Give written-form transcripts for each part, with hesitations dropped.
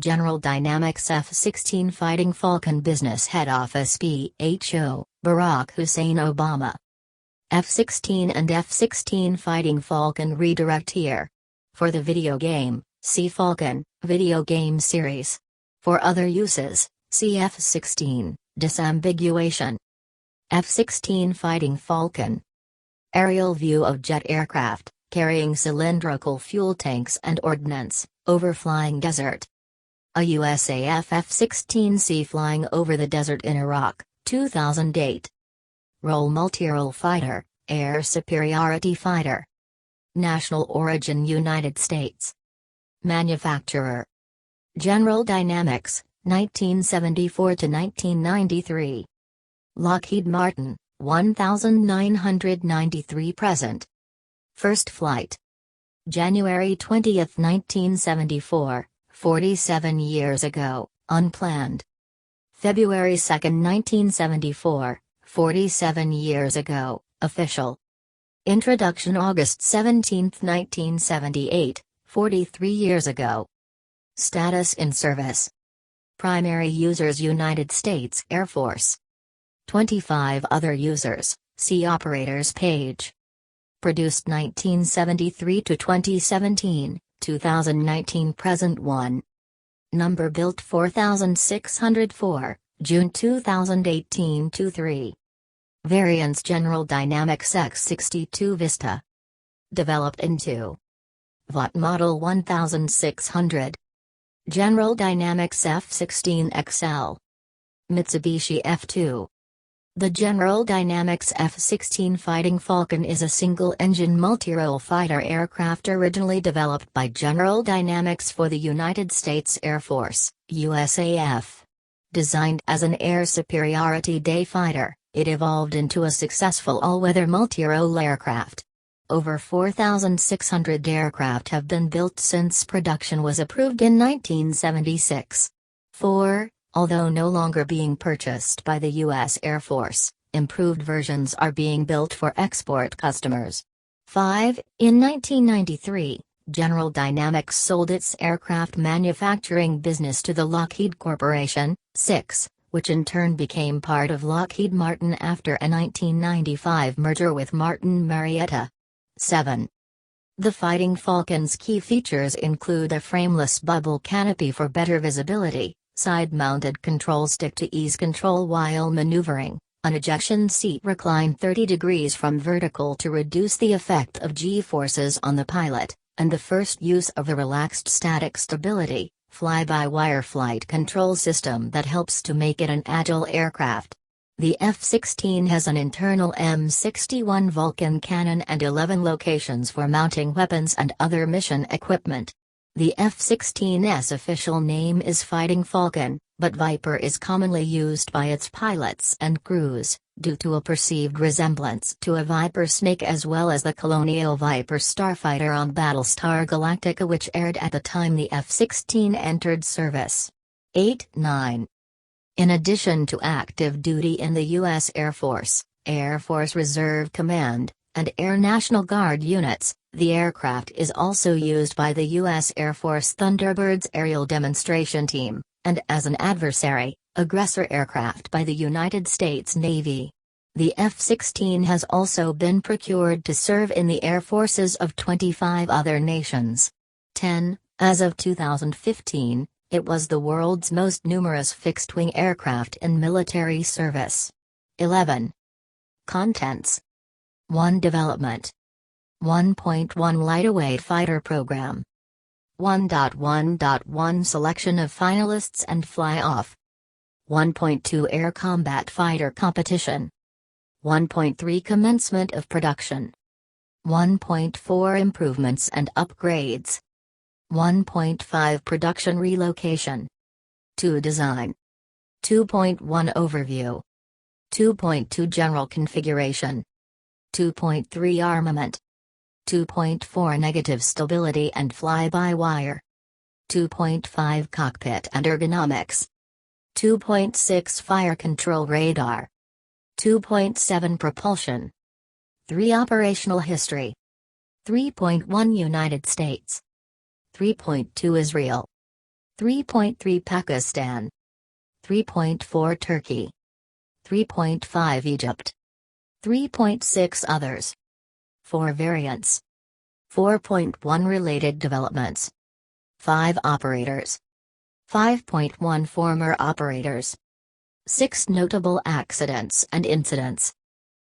General Dynamics F-16 Fighting Falcon Business Head Office PHO, Barack Hussein Obama. F-16 and F-16 Fighting Falcon redirect here. For the video game, see Falcon, video game series. For other uses, see F-16, disambiguation. F-16 Fighting Falcon. Aerial view of jet aircraft, carrying cylindrical fuel tanks and ordnance, over flying desert. A USAF F-16C flying over the desert in Iraq, 2008. Role multirole fighter, air superiority fighter. National origin United States. Manufacturer. General Dynamics, 1974 to 1993. Lockheed Martin, 1993 present. First flight. January 20, 1974, 47 years ago, unplanned. February 2, 1974, 47 years ago, official. Introduction August 17, 1978, 43 years ago. Status in service. Primary users United States Air Force. 25 other users, see Operators page. Produced 1973 to 2017, 2019 present 1. Number built 4604, June 2018 to 3. Variants General Dynamics X62 Vista. Developed into Vought Model 1600. General Dynamics F-16 XL. Mitsubishi F2. The General Dynamics F-16 Fighting Falcon is a single-engine multirole fighter aircraft originally developed by General Dynamics for the United States Air Force, USAF. Designed as an air superiority day fighter, it evolved into a successful all-weather multirole aircraft. Over 4,600 aircraft have been built since production was approved in 1976. 4. Although no longer being purchased by the U.S. Air Force, improved versions are being built for export customers. 5. In 1993, General Dynamics sold its aircraft manufacturing business to the Lockheed Corporation. 6. Which in turn became part of Lockheed Martin after a 1995 merger with Martin Marietta. 7. The Fighting Falcon's key features include a frameless bubble canopy for better visibility, side-mounted control stick to ease control while maneuvering, an ejection seat reclined 30 degrees from vertical to reduce the effect of G-forces on the pilot, and the first use of the relaxed static stability, fly-by-wire flight control system that helps to make it an agile aircraft. The F-16 has an internal M61 Vulcan cannon and 11 locations for mounting weapons and other mission equipment. The F-16's official name is Fighting Falcon, but Viper is commonly used by its pilots and crews, due to a perceived resemblance to a Viper snake as well as the Colonial Viper starfighter on Battlestar Galactica, which aired at the time the F-16 entered service. 8-9. In addition to active duty in the U.S. Air Force, Air Force Reserve Command, and Air National Guard units, the aircraft is also used by the U.S. Air Force Thunderbirds Aerial Demonstration Team, and as an aggressor aircraft by the United States Navy. The F-16 has also been procured to serve in the air forces of 25 other nations. 10. As of 2015, it was the world's most numerous fixed-wing aircraft in military service. 11. Contents. 1. Development. 1.1 Lightweight Fighter Program. 1.1.1 Selection of finalists and fly-off. 1.2 Air Combat Fighter Competition. 1.3 Commencement of production. 1.4 Improvements and upgrades. 1.5 Production relocation. 2 Design. 2.1 Overview. 2.2 General configuration. 2.3 Armament. 2.4 Negative stability and fly-by-wire. 2.5 Cockpit and ergonomics. 2.6 Fire control radar. 2.7 Propulsion. 3 Operational history. 3.1 United States. 3.2 Israel. 3.3 Pakistan, 3.4 Turkey, 3.5 Egypt, 3.6 others. 4 variants. 4.1 related developments. 5 operators. 5.1 former operators. 6 notable accidents and incidents.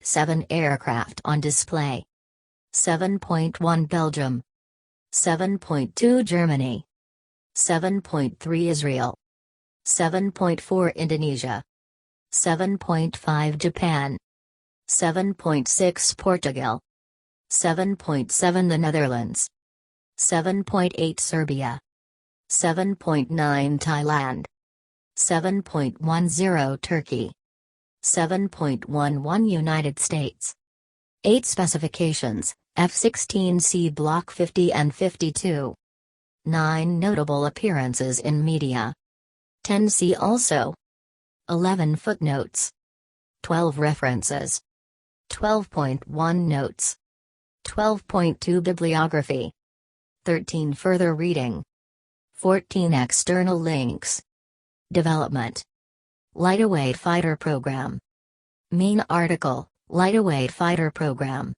7 aircraft on display. 7.1 Belgium. 7.2 Germany. 7.3 Israel. 7.4 Indonesia. 7.5 Japan. 7.6 Portugal. 7.7 the Netherlands. 7.8 Serbia. 7.9 Thailand. 7.10 Turkey. 7.11 United States. 8 specifications, F-16C Block 50 and 52. 9 notable appearances in media. 10 see also. 11 footnotes. 12 references. 12.1 notes. 12.2 bibliography. 13 further reading. 14 external links. Development. Lightweight Fighter Program. Main article, Lightweight Fighter Program.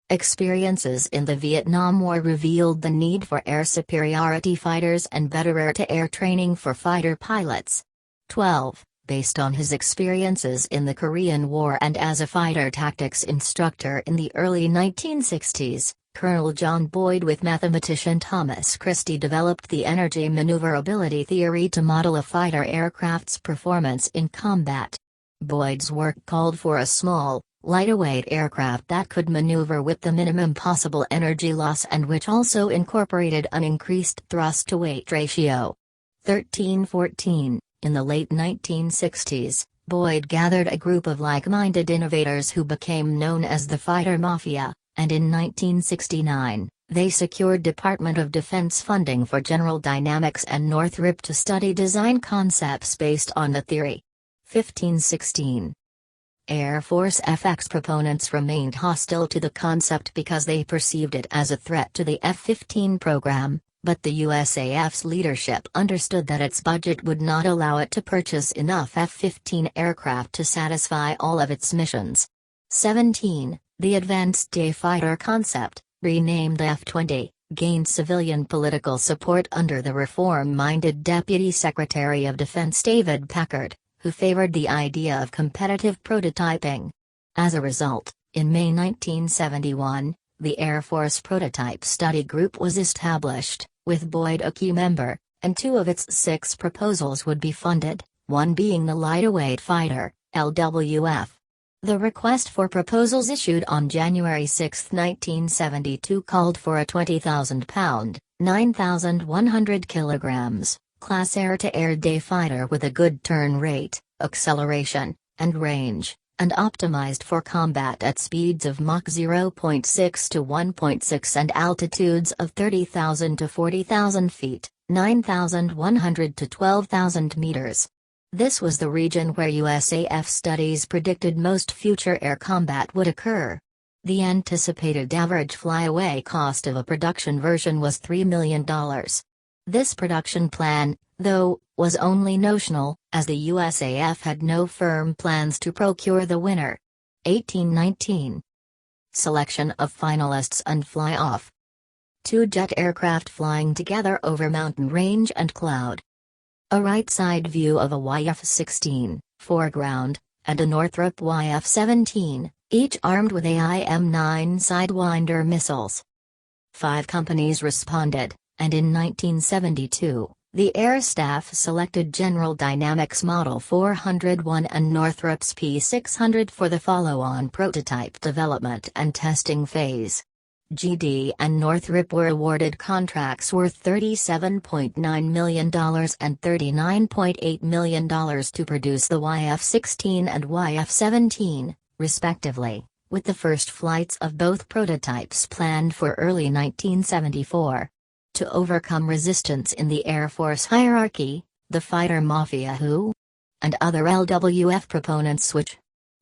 Experiences in the Vietnam War revealed the need for air superiority fighters and better air-to-air training for fighter pilots. 12. Based on his experiences in the Korean War and as a fighter tactics instructor in the early 1960s, Colonel John Boyd with mathematician Thomas Christie developed the energy maneuverability theory to model a fighter aircraft's performance in combat. Boyd's work called for a small, lightweight aircraft that could maneuver with the minimum possible energy loss and which also incorporated an increased thrust-to-weight ratio. 1314. In the late 1960s, Boyd gathered a group of like-minded innovators who became known as the Fighter Mafia, and in 1969, they secured Department of Defense funding for General Dynamics and Northrop to study design concepts based on the theory. 1516. Air Force FX proponents remained hostile to the concept because they perceived it as a threat to the F-15 program, but the USAF's leadership understood that its budget would not allow it to purchase enough F-15 aircraft to satisfy all of its missions. 17. The Advanced Day Fighter concept, renamed F-20, gained civilian political support under the reform-minded Deputy Secretary of Defense David Packard, who favored the idea of competitive prototyping. As a result, in May 1971, the Air Force Prototype Study Group was established, with Boyd a key member, and 2 of its 6 proposals would be funded, one being the Lightweight Fighter, LWF. The request for proposals issued on January 6, 1972 called for a 20,000-pound, 9,100 kilograms, Class air-to-air day fighter with a good turn rate, acceleration, and range, and optimized for combat at speeds of Mach 0.6 to 1.6 and altitudes of 30,000 to 40,000 feet, 9,100 to 12,000 meters. This was the region where USAF studies predicted most future air combat would occur. The anticipated average flyaway cost of a production version was $3 million. This production plan, though, was only notional, as the USAF had no firm plans to procure the winner. 1819. Selection of finalists and fly-off. 2 jet aircraft flying together over mountain range and cloud. A right-side view of a YF-16, foreground, and a Northrop YF-17, each armed with AIM-9 Sidewinder missiles. 5 companies responded, and in 1972, the Air Staff selected General Dynamics Model 401 and Northrop's P600 for the follow-on prototype development and testing phase. GD and Northrop were awarded contracts worth $37.9 million and $39.8 million to produce the YF-16 and YF-17, respectively, with the first flights of both prototypes planned for early 1974. To overcome resistance in the Air Force hierarchy, the Fighter Mafia and other LWF proponents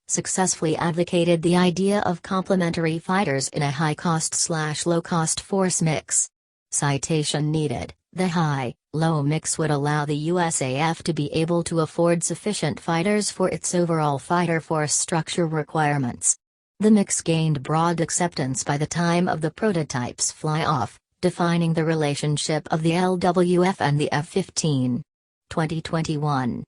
successfully advocated the idea of complementary fighters in a high-cost/low-cost force mix. Citation needed. The high-low mix would allow the USAF to be able to afford sufficient fighters for its overall fighter force structure requirements. The mix gained broad acceptance by the time of the prototype's fly-off, defining the relationship of the LWF and the F-15. 2021.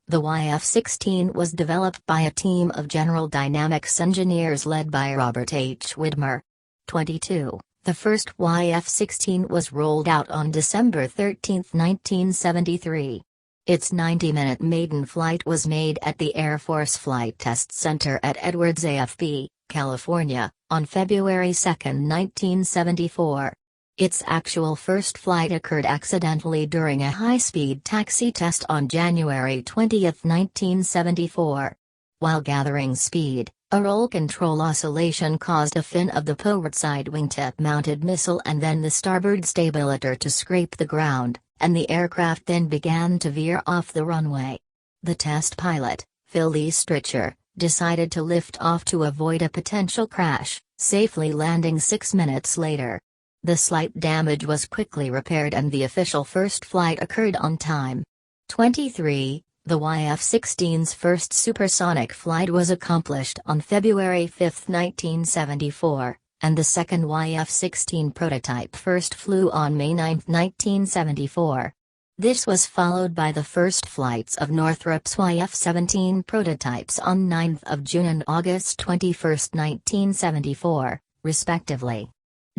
The YF-16 was developed by a team of General Dynamics engineers led by Robert H. Widmer. 22. The first YF-16 was rolled out on December 13, 1973. Its 90-minute maiden flight was made at the Air Force Flight Test Center at Edwards AFB, California, on February 2, 1974. Its actual first flight occurred accidentally during a high-speed taxi test on January 20, 1974. While gathering speed, a roll control oscillation caused a fin of the port side wingtip-mounted missile and then the starboard stabilator to scrape the ground, and the aircraft then began to veer off the runway. The test pilot, Phil Lee Stritcher, decided to lift off to avoid a potential crash, safely landing 6 minutes later. The slight damage was quickly repaired and the official first flight occurred on time. 23. The YF-16's first supersonic flight was accomplished on February 5, 1974, and the second YF-16 prototype first flew on May 9, 1974. This was followed by the first flights of Northrop's YF-17 prototypes on 9 June and August 21, 1974, respectively.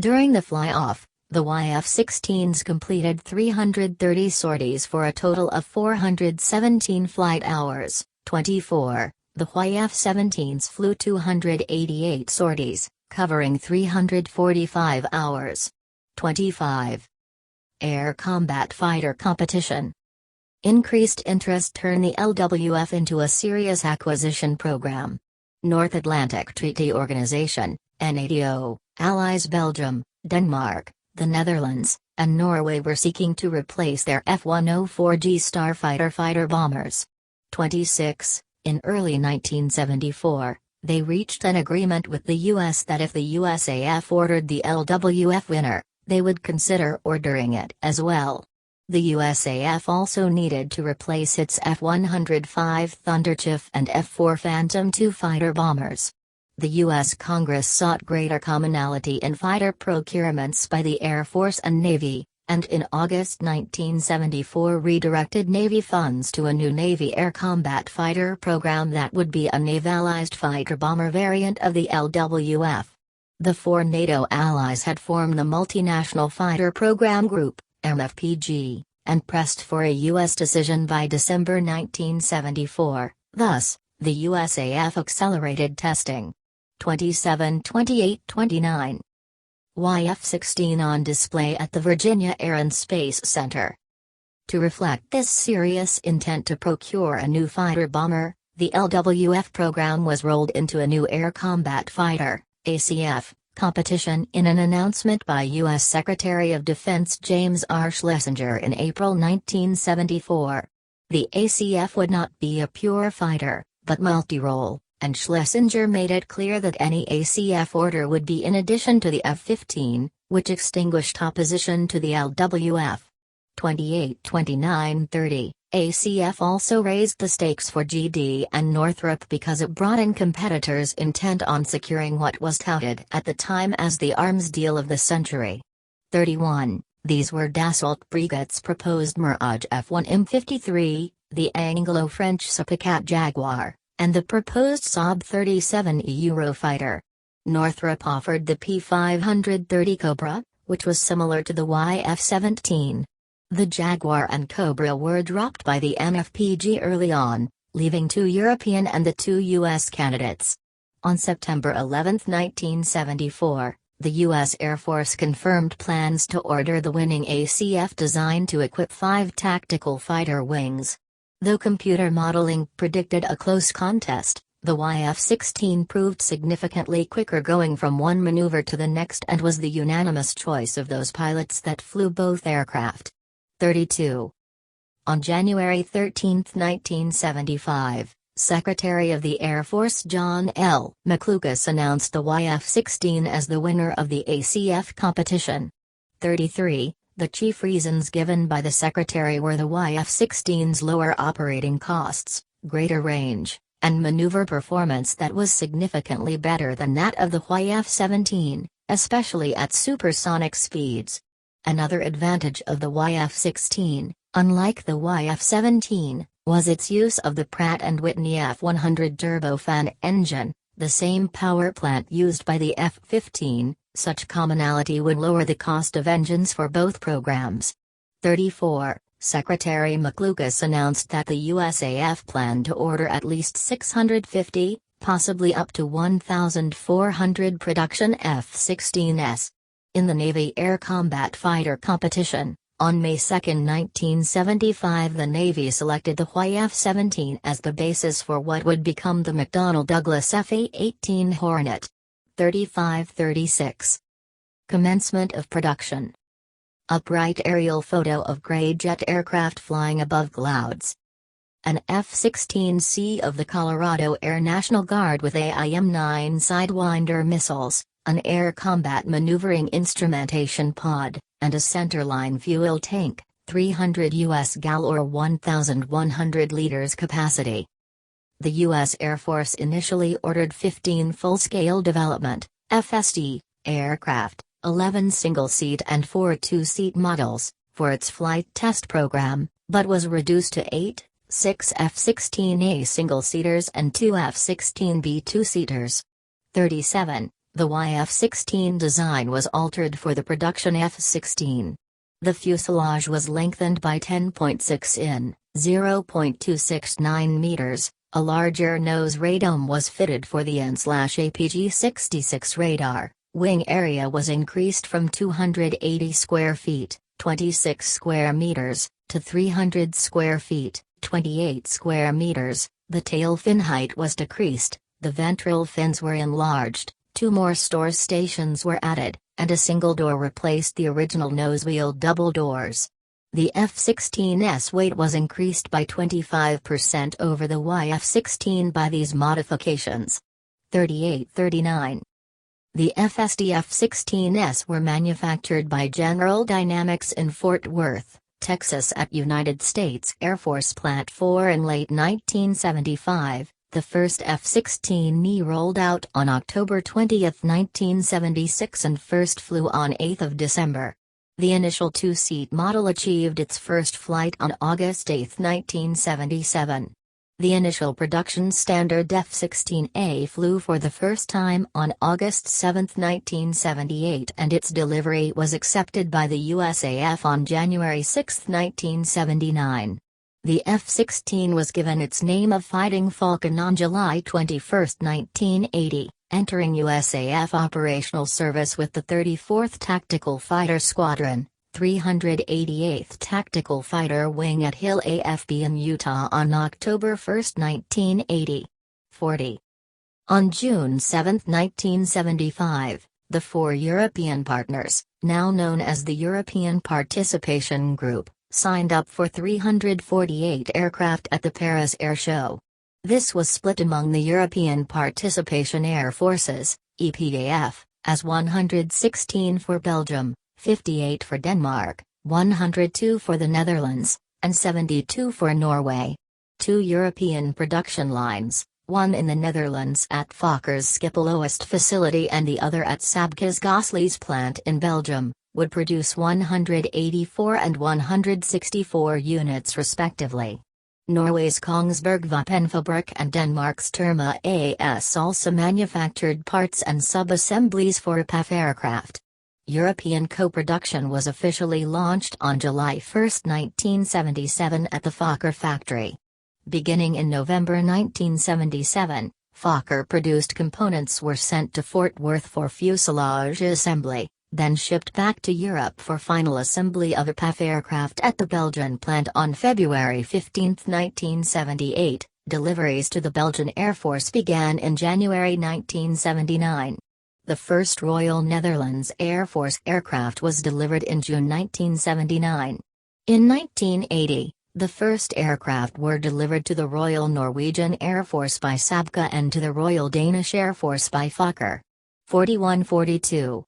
During the fly-off, the YF-16s completed 330 sorties for a total of 417 flight hours. 24. The YF-17s flew 288 sorties, covering 345 hours. 25. Air Combat Fighter Competition. Increased interest turned the LWF into a serious acquisition program. North Atlantic Treaty Organization, NATO, allies Belgium, Denmark, the Netherlands, and Norway were seeking to replace their F-104G Starfighter fighter bombers. 26. In early 1974, they reached an agreement with the U.S. that if the USAF ordered the LWF winner, they would consider ordering it as well. The USAF also needed to replace its F-105 Thunderchief and F-4 Phantom II fighter bombers. The U.S. Congress sought greater commonality in fighter procurements by the Air Force and Navy, and in August 1974 redirected Navy funds to a new Navy Air Combat Fighter program that would be a navalized fighter bomber variant of the LWF. The four NATO allies had formed the Multinational Fighter Program Group, MFPG, and pressed for a U.S. decision by December 1974, thus, the USAF accelerated testing. 27, 28, 29. YF-16 on display at the Virginia Air and Space Center. To reflect this serious intent to procure a new fighter bomber, the LWF program was rolled into a new Air Combat Fighter, ACF, competition in an announcement by U.S. Secretary of Defense James R. Schlesinger in April 1974. The ACF would not be a pure fighter, but multi-role, and Schlesinger made it clear that any ACF order would be in addition to the F-15, which extinguished opposition to the LWF. 28, 29, 30. ACF also raised the stakes for GD and Northrop because it brought in competitors intent on securing what was touted at the time as the arms deal of the century. 31. These were Dassault Breguet's proposed Mirage F1 M53, the Anglo-French Sapicat Jaguar, and the proposed Saab 37E Eurofighter. Northrop offered the P530 Cobra, which was similar to the YF-17. The Jaguar and Cobra were dropped by the MFPG early on, leaving 2 European and the 2 U.S. candidates. On September 11, 1974, the U.S. Air Force confirmed plans to order the winning ACF design to equip 5 tactical fighter wings. Though computer modeling predicted a close contest, the YF-16 proved significantly quicker going from one maneuver to the next and was the unanimous choice of those pilots that flew both aircraft. 32. On January 13, 1975, Secretary of the Air Force John L. McLucas announced the YF-16 as the winner of the ACF competition. 33. The chief reasons given by the Secretary were the YF-16's lower operating costs, greater range, and maneuver performance that was significantly better than that of the YF-17, especially at supersonic speeds. Another advantage of the YF-16, unlike the YF-17, was its use of the Pratt & Whitney F100 turbofan engine, the same power plant used by the F-15. Such commonality would lower the cost of engines for both programs. 34. Secretary McLucas announced that the USAF planned to order at least 650, possibly up to 1,400 production F-16s. In the Navy Air Combat Fighter Competition, on May 2, 1975, the Navy selected the YF-17 as the basis for what would become the McDonnell Douglas F/A-18 Hornet. 35-36. Commencement of production. Upright aerial photo of gray jet aircraft flying above clouds. An F-16C of the Colorado Air National Guard with AIM-9 Sidewinder missiles, an air combat maneuvering instrumentation pod, and a centerline fuel tank, 300 U.S. gal or 1,100 liters capacity. The U.S. Air Force initially ordered 15 full-scale development, FSD, aircraft, 11 single-seat and 4 two-seat models, for its flight test program, but was reduced to 8, 6 F-16A single-seaters and 2 F-16B two-seaters. 37. The YF-16 design was altered for the production F-16. The fuselage was lengthened by 10.6 in, 0.269 meters. A larger nose radome was fitted for the N/APG-66 radar. Wing area was increased from 280 square feet, 26 square meters, to 300 square feet, 28 square meters. The tail fin height was decreased, the ventral fins were enlarged, 2 more store stations were added, and a single door replaced the original nose-wheel double doors. The F-16's weight was increased by 25% over the YF-16 by these modifications. 38-39. The FSD F-16s were manufactured by General Dynamics in Fort Worth, Texas at United States Air Force Plant 4 in late 1975. The first F-16E rolled out on October 20, 1976 and first flew on 8 December. The initial two-seat model achieved its first flight on August 8, 1977. The initial production standard F-16A flew for the first time on August 7, 1978 and its delivery was accepted by the USAF on January 6, 1979. The F-16 was given its name of Fighting Falcon on July 21, 1980, entering USAF operational service with the 34th Tactical Fighter Squadron, 388th Tactical Fighter Wing at Hill AFB in Utah on October 1, 1980. 40. On June 7, 1975, the 4 European partners, now known as the European Participation Group, signed up for 348 aircraft at the Paris Air Show. This was split among the European Participation Air Forces, EPAF, as 116 for Belgium, 58 for Denmark, 102 for the Netherlands, and 72 for Norway. 2 European production lines, one in the Netherlands at Fokker's Schipholoost facility and the other at Sabke's Gosselies plant in Belgium, would produce 184 and 164 units respectively. Norway's Kongsberg Våpenfabrik and Denmark's Terma AS also manufactured parts and sub-assemblies for EPAF aircraft. European co-production was officially launched on July 1, 1977 at the Fokker factory. Beginning in November 1977, Fokker-produced components were sent to Fort Worth for fuselage assembly, then shipped back to Europe for final assembly of EPAF aircraft at the Belgian plant on February 15, 1978. Deliveries to the Belgian Air Force began in January 1979. The first Royal Netherlands Air Force aircraft was delivered in June 1979. In 1980, the first aircraft were delivered to the Royal Norwegian Air Force by Sabke and to the Royal Danish Air Force by Fokker. 41-42.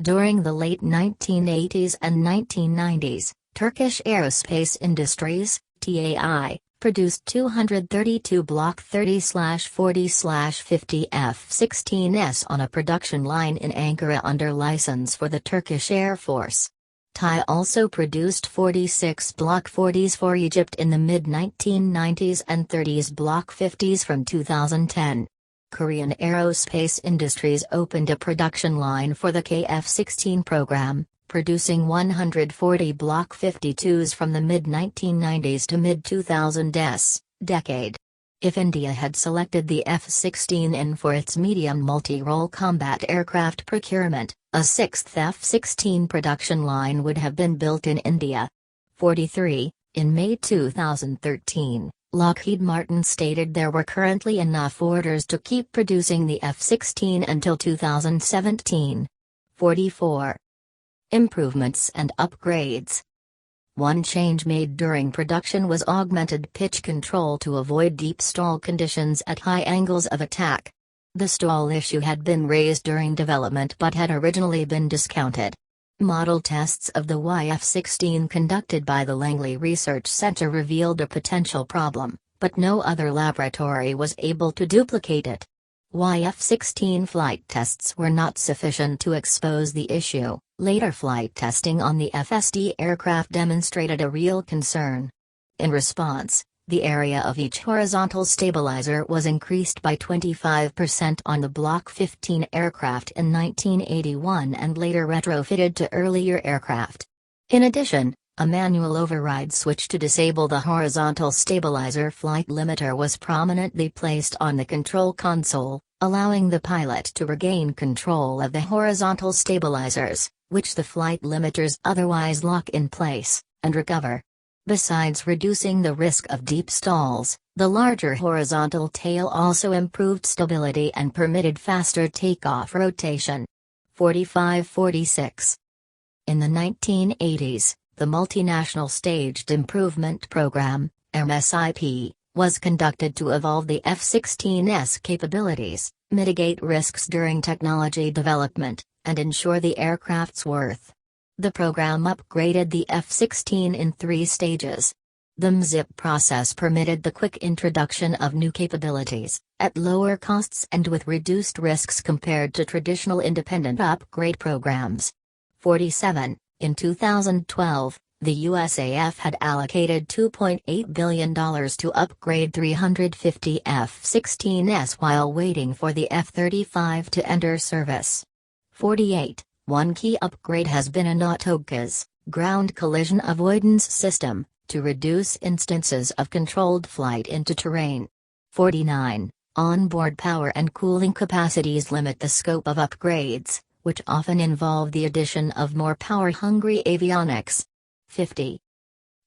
During the late 1980s and 1990s, Turkish Aerospace Industries (TAI) produced 232 Block 30/40/50 F-16s on a production line in Ankara under license for the Turkish Air Force. TAI also produced 46 Block 40s for Egypt in the mid-1990s and 30s Block 50s from 2010. Korean Aerospace Industries opened a production line for the KF-16 program, producing 140 Block 52s from the mid-1990s to mid-2000s decade. If India had selected the F-16 for its medium multi-role combat aircraft procurement, a sixth F-16 production line would have been built in India. 43. In May 2013, Lockheed Martin stated there were currently enough orders to keep producing the F-16 until 2017. 44. Improvements and upgrades. One change made during production was augmented pitch control to avoid deep stall conditions at high angles of attack. The stall issue had been raised during development but had originally been discounted. Model tests of the YF-16 conducted by the Langley Research Center revealed a potential problem, but no other laboratory was able to duplicate it. YF-16 flight tests were not sufficient to expose the issue. Later flight testing on the FSD aircraft demonstrated a real concern. In response, the area of each horizontal stabilizer was increased by 25% on the Block 15 aircraft in 1981 and later retrofitted to earlier aircraft. In addition, a manual override switch to disable the horizontal stabilizer flight limiter was prominently placed on the control console, allowing the pilot to regain control of the horizontal stabilizers, which the flight limiters otherwise lock in place, and recover. Besides reducing the risk of deep stalls, the larger horizontal tail also improved stability and permitted faster takeoff rotation. 45-46. In the 1980s, the Multinational Staged Improvement Program, MSIP, was conducted to evolve the F-16's capabilities, mitigate risks during technology development, and ensure the aircraft's worth. The program upgraded the F-16 in 3 stages. The MSIP process permitted the quick introduction of new capabilities, at lower costs and with reduced risks compared to traditional independent upgrade programs. 47. In 2012, the USAF had allocated $2.8 billion to upgrade 350 F-16s while waiting for the F-35 to enter service. 48. One key upgrade has been an AUTOCAS, ground collision avoidance system, to reduce instances of controlled flight into terrain. 49. Onboard power and cooling capacities limit the scope of upgrades, which often involve the addition of more power-hungry avionics. 50.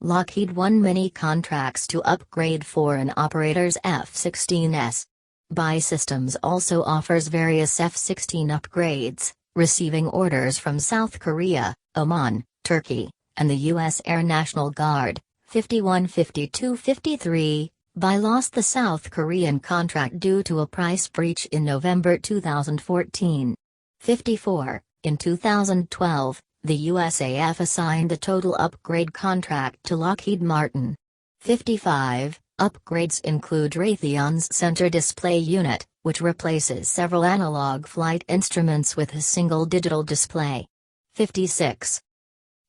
Lockheed won many contracts to upgrade foreign operators' F-16s. BAE Systems also offers various F-16 upgrades, receiving orders from South Korea, Oman, Turkey, and the U.S. Air National Guard. 51-52-53, BAE lost the South Korean contract due to a price breach in November 2014. 54. In 2012, the USAF assigned the total upgrade contract to Lockheed Martin. 55. Upgrades include Raytheon's Center Display Unit, which replaces several analog flight instruments with a single digital display. 56.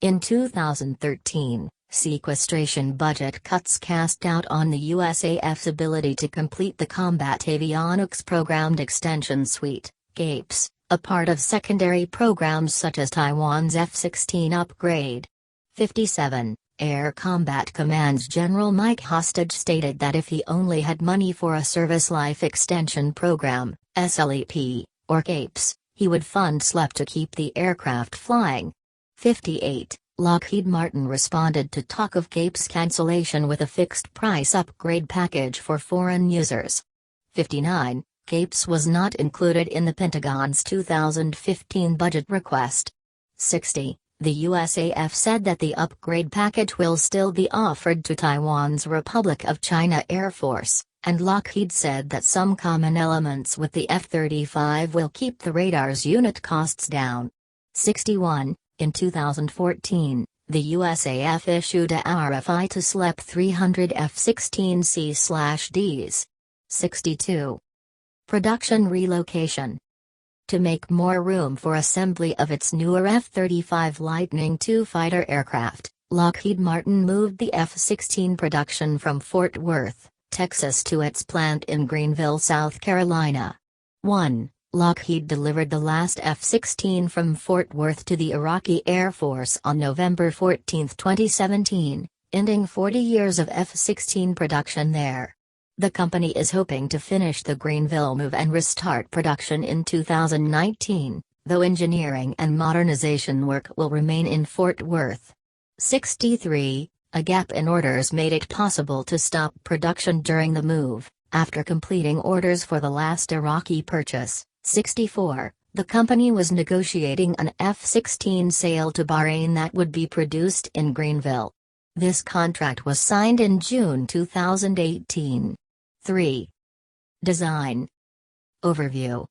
In 2013, sequestration budget cuts cast doubt on the USAF's ability to complete the Combat Avionics Programmed Extension Suite, CAPES, a part of secondary programs such as Taiwan's F-16 upgrade. 57. Air Combat Command's General Mike Hostage stated that if he only had money for a Service Life Extension Program, SLEP, or CAPES, he would fund SLEP to keep the aircraft flying. 58. Lockheed Martin responded to talk of CAPES cancellation with a fixed-price upgrade package for foreign users. 59. CAPES was not included in the Pentagon's 2015 budget request. 60. The USAF said that the upgrade package will still be offered to Taiwan's Republic of China Air Force, and Lockheed said that some common elements with the F-35 will keep the radar's unit costs down. 61. In 2014, the USAF issued a RFI to SLEP 300 F-16C/Ds. 62. Production relocation. To make more room for assembly of its newer F-35 Lightning II fighter aircraft, Lockheed Martin moved the F-16 production from Fort Worth, Texas to its plant in Greenville, South Carolina. 1. Lockheed delivered the last F-16 from Fort Worth to the Iraqi Air Force on November 14, 2017, ending 40 years of F-16 production there. The company is hoping to finish the Greenville move and restart production in 2019, though engineering and modernization work will remain in Fort Worth. 63. A gap in orders made it possible to stop production during the move, after completing orders for the last Iraqi purchase. 64. The company was negotiating an F-16 sale to Bahrain that would be produced in Greenville. This contract was signed in June 2018. 3. Design. Overview.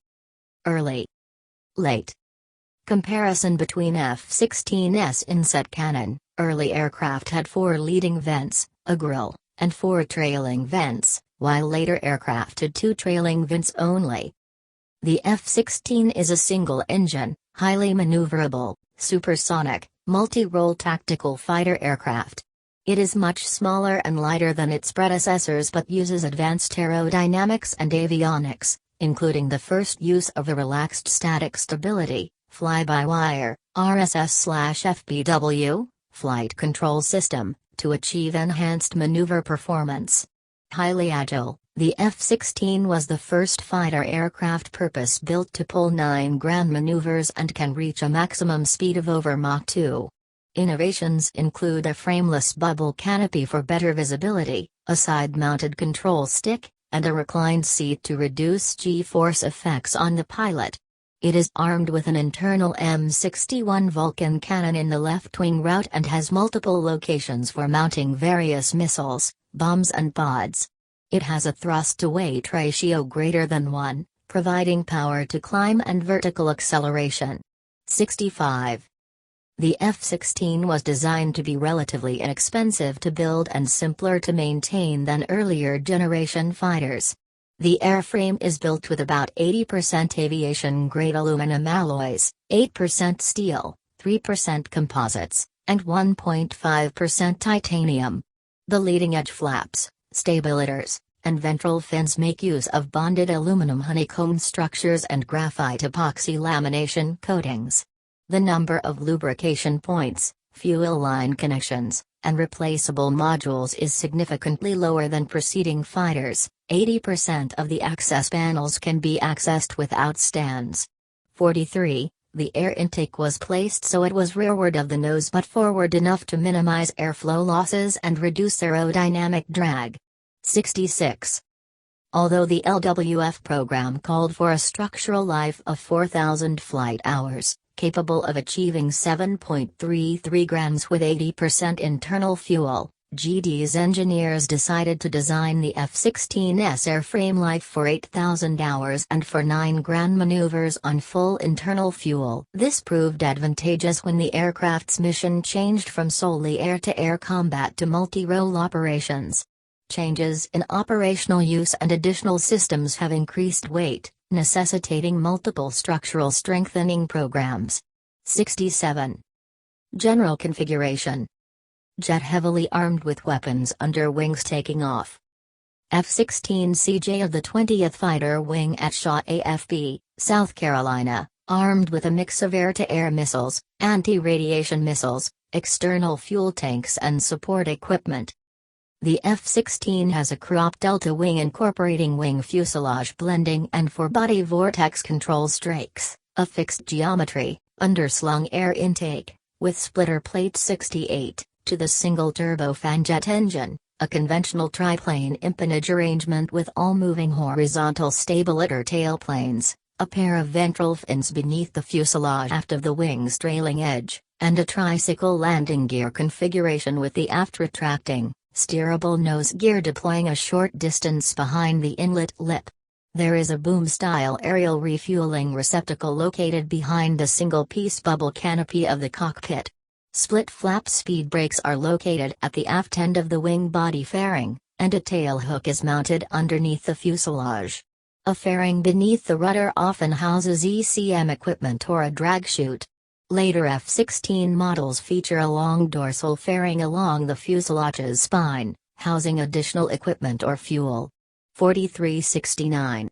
Early. Late. Comparison between F-16's inset cannon. Early aircraft had 4 leading vents, a grille, and 4 trailing vents, while later aircraft had 2 trailing vents only. The F-16 is a single-engine, highly maneuverable, supersonic, multi-role tactical fighter aircraft. It is much smaller and lighter than its predecessors but uses advanced aerodynamics and avionics, including the first use of the relaxed static stability, fly-by-wire, RSS/FPW, flight control system, to achieve enhanced maneuver performance. Highly agile, the F-16 was the first fighter aircraft purpose-built to pull 9 grand maneuvers and can reach a maximum speed of over Mach 2. Innovations include a frameless bubble canopy for better visibility, a side-mounted control stick, and a reclined seat to reduce G-force effects on the pilot. It is armed with an internal M61 Vulcan cannon in the left wing route and has multiple locations for mounting various missiles, bombs and pods. It has a thrust-to-weight ratio greater than 1, providing power to climb and vertical acceleration. 65. The F-16 was designed to be relatively inexpensive to build and simpler to maintain than earlier generation fighters. The airframe is built with about 80% aviation-grade aluminum alloys, 8% steel, 3% composites, and 1.5% titanium. The leading-edge flaps, stabilizers, and ventral fins make use of bonded aluminum honeycomb structures and graphite epoxy lamination coatings. The number of lubrication points, fuel line connections, and replaceable modules is significantly lower than preceding fighters. 80% of the access panels can be accessed without stands. 43. The air intake was placed so it was rearward of the nose but forward enough to minimize airflow losses and reduce aerodynamic drag. 66. Although the LWF program called for a structural life of 4,000 flight hours, capable of achieving 7.33 grams with 80% internal fuel, GD's engineers decided to design the F-16's airframe life for 8,000 hours and for 9 grand maneuvers on full internal fuel. This proved advantageous when the aircraft's mission changed from solely air-to-air combat to multi-role operations. Changes in operational use and additional systems have increased weight, necessitating multiple structural strengthening programs. 67. General configuration. Jet heavily armed with weapons under wings taking off. F-16CJ of the 20th Fighter Wing at Shaw AFB, South Carolina, armed with a mix of air-to-air missiles, anti-radiation missiles, external fuel tanks and support equipment. The F-16 has a crop delta wing incorporating wing fuselage blending and for-body vortex control strakes, a fixed geometry, underslung air intake, with splitter plate 68, to the single turbofan jet engine, a conventional triplane empennage arrangement with all moving horizontal stabilizer tailplanes, a pair of ventral fins beneath the fuselage aft of the wing's trailing edge, and a tricycle landing gear configuration with the aft retracting, steerable nose gear deploying a short distance behind the inlet lip. There is a boom-style aerial refueling receptacle located behind the single-piece bubble canopy of the cockpit. Split-flap speed brakes are located at the aft end of the wing body fairing, and a tail hook is mounted underneath the fuselage. A fairing beneath the rudder often houses ECM equipment or a drag chute. Later F-16 models feature a long dorsal fairing along the fuselage's spine, housing additional equipment or fuel. 4369.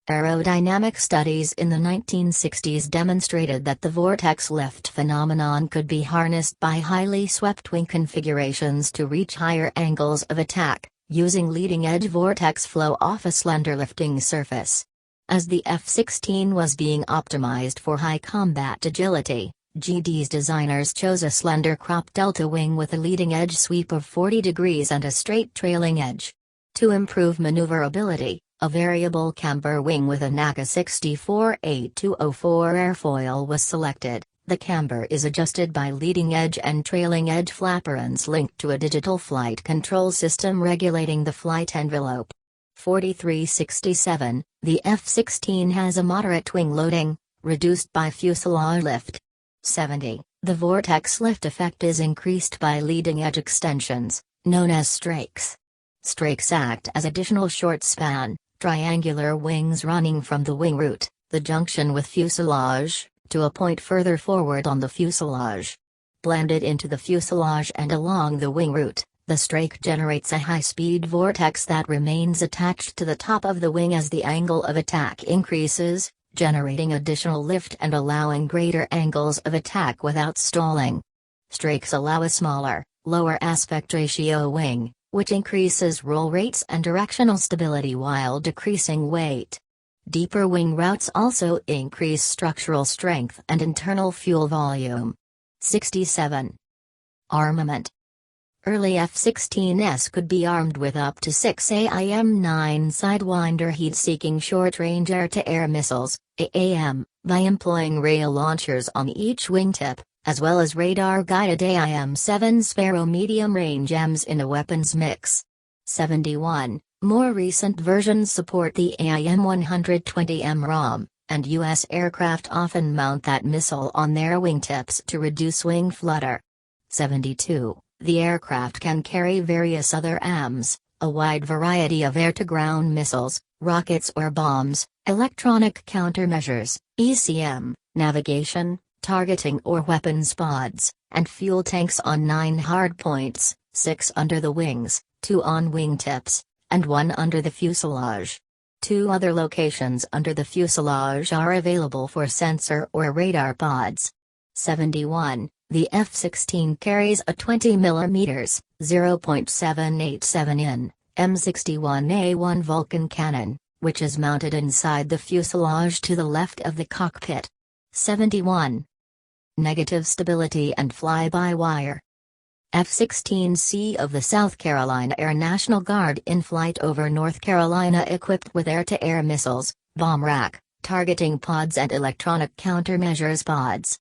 Aerodynamic studies in the 1960s demonstrated that the vortex lift phenomenon could be harnessed by highly swept wing configurations to reach higher angles of attack, using leading-edge vortex flow off a slender lifting surface. As the F-16 was being optimized for high combat agility, GD's designers chose a slender crop delta wing with a leading-edge sweep of 40 degrees and a straight trailing edge. To improve maneuverability, a variable camber wing with a NACA 64A204 airfoil was selected. The camber is adjusted by leading edge and trailing edge flaperons linked to a digital flight control system regulating the flight envelope. 4367. The F-16 has a moderate wing loading, reduced by fuselage lift. 70. The vortex lift effect is increased by leading edge extensions, known as strakes. Strakes act as additional short-span, triangular wings running from the wing root, the junction with fuselage, to a point further forward on the fuselage. Blended into the fuselage and along the wing root, the strake generates a high-speed vortex that remains attached to the top of the wing as the angle of attack increases, generating additional lift and allowing greater angles of attack without stalling. Strakes allow a smaller, lower aspect ratio wing, which increases roll rates and directional stability while decreasing weight. Deeper wing routes also increase structural strength and internal fuel volume. 67. Armament. Early F-16s could be armed with up to 6 AIM-9 Sidewinder heat-seeking short-range air-to-air missiles, AAM, by employing rail launchers on each wingtip, as well as radar-guided AIM-7 Sparrow medium-range AIMs in a weapons mix. 71. More recent versions support the AIM-120M ROM, and U.S. aircraft often mount that missile on their wingtips to reduce wing flutter. 72. The aircraft can carry various other AIMs, a wide variety of air-to-ground missiles, rockets or bombs, electronic countermeasures, ECM, navigation, targeting or weapons pods, and fuel tanks on 9 hardpoints, 6 under the wings, 2 on wingtips, and 1 under the fuselage. 2 other locations under the fuselage are available for sensor or radar pods. 71. The F-16 carries a 20 mm (0.787 in) M61A1 Vulcan cannon, which is mounted inside the fuselage to the left of the cockpit. 71. Negative stability and fly-by-wire. F-16C of the South Carolina Air National Guard in flight over North Carolina equipped with air-to-air missiles, bomb rack, targeting pods and electronic countermeasures pods.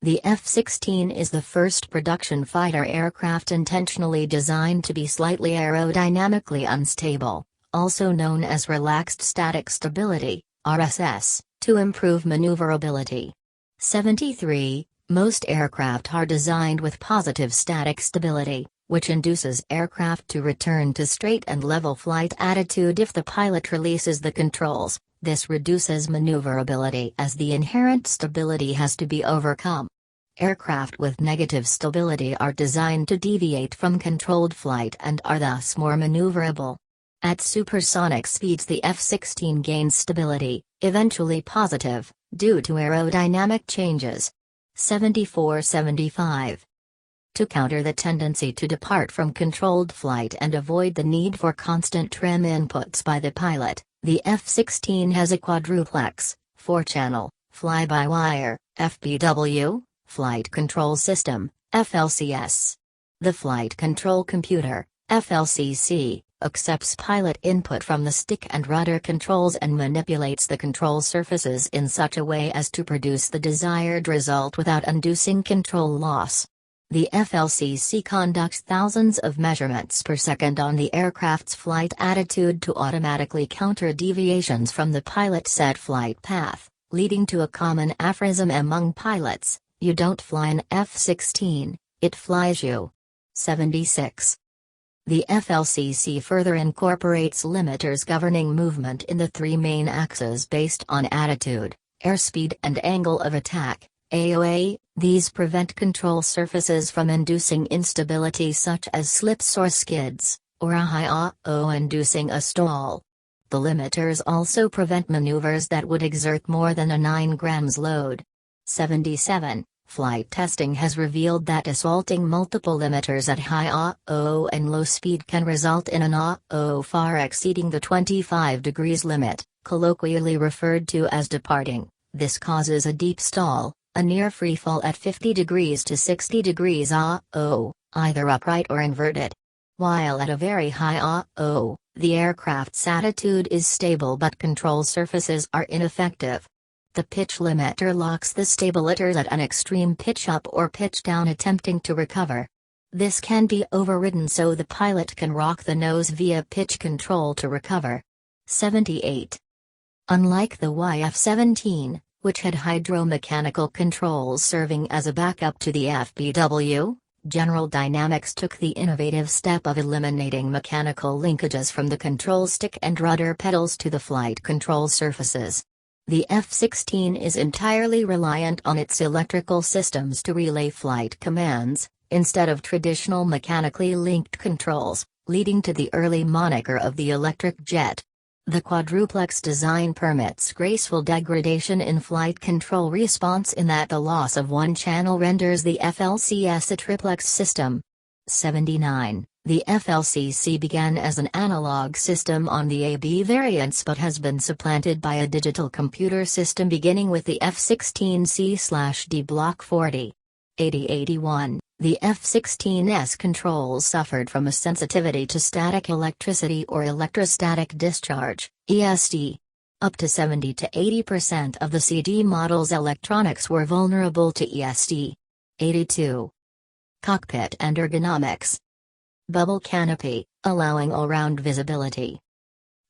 The F-16 is the first production fighter aircraft intentionally designed to be slightly aerodynamically unstable, also known as relaxed static stability, RSS, to improve maneuverability. 73. Most aircraft are designed with positive static stability, which induces aircraft to return to straight and level flight attitude if the pilot releases the controls. This reduces maneuverability as the inherent stability has to be overcome. Aircraft with negative stability are designed to deviate from controlled flight and are thus more maneuverable. At supersonic speeds, the F-16 gains stability, eventually positive, due to aerodynamic changes. 74-75. To counter the tendency to depart from controlled flight and avoid the need for constant trim inputs by the pilot, the F-16 has a quadruplex, 4-channel, fly-by-wire, FPW, Flight Control System, FLCS. The Flight Control Computer, FLCC, accepts pilot input from the stick and rudder controls and manipulates the control surfaces in such a way as to produce the desired result without inducing control loss. The FLCC conducts thousands of measurements per second on the aircraft's flight attitude to automatically counter deviations from the pilot's set flight path, leading to a common aphorism among pilots: "You don't fly an F-16, it flies you." 76. The FLCC further incorporates limiters governing movement in the three main axes based on attitude, airspeed and angle of attack, AOA. These prevent control surfaces from inducing instability such as slips or skids, or a high AO inducing a stall. The limiters also prevent maneuvers that would exert more than a 9 grams load. 77. Flight testing has revealed that assaulting multiple limiters at high AO and low speed can result in an AO far exceeding the 25 degrees limit, colloquially referred to as departing. This causes a deep stall, a near freefall at 50 degrees to 60 degrees AO, either upright or inverted. While at a very high AO, the aircraft's attitude is stable but control surfaces are ineffective. The pitch limiter locks the stabilizers at an extreme pitch up or pitch down attempting to recover. This can be overridden so the pilot can rock the nose via pitch control to recover. 78. Unlike the YF-17, which had hydromechanical controls serving as a backup to the FPW, General Dynamics took the innovative step of eliminating mechanical linkages from the control stick and rudder pedals to the flight control surfaces. The F-16 is entirely reliant on its electrical systems to relay flight commands, instead of traditional mechanically linked controls, leading to the early moniker of the electric jet. The quadruplex design permits graceful degradation in flight control response in that the loss of one channel renders the FLCS a triplex system. 79. The FLCC began as an analog system on the AB variants but has been supplanted by a digital computer system beginning with the F-16C/D Block 40. 80-81. The F-16's controls suffered from a sensitivity to static electricity or electrostatic discharge, ESD. Up to 70 to 80% of the CD model's electronics were vulnerable to ESD. 82. Cockpit and ergonomics. Bubble canopy, allowing all-round visibility.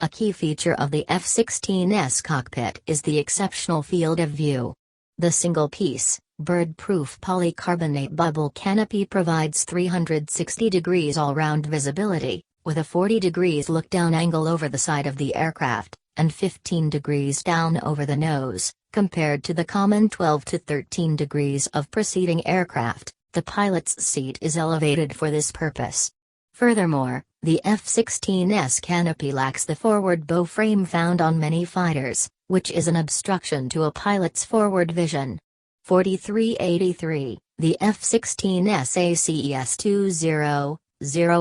A key feature of the F-16's cockpit is the exceptional field of view. The single-piece, bird-proof polycarbonate bubble canopy provides 360 degrees all-round visibility, with a 40 degrees look-down angle over the side of the aircraft, and 15 degrees down over the nose, compared to the common 12 to 13 degrees of preceding aircraft. The pilot's seat is elevated for this purpose. Furthermore, the F-16's canopy lacks the forward bow frame found on many fighters, which is an obstruction to a pilot's forward vision. 43-83, the F-16's ACES-200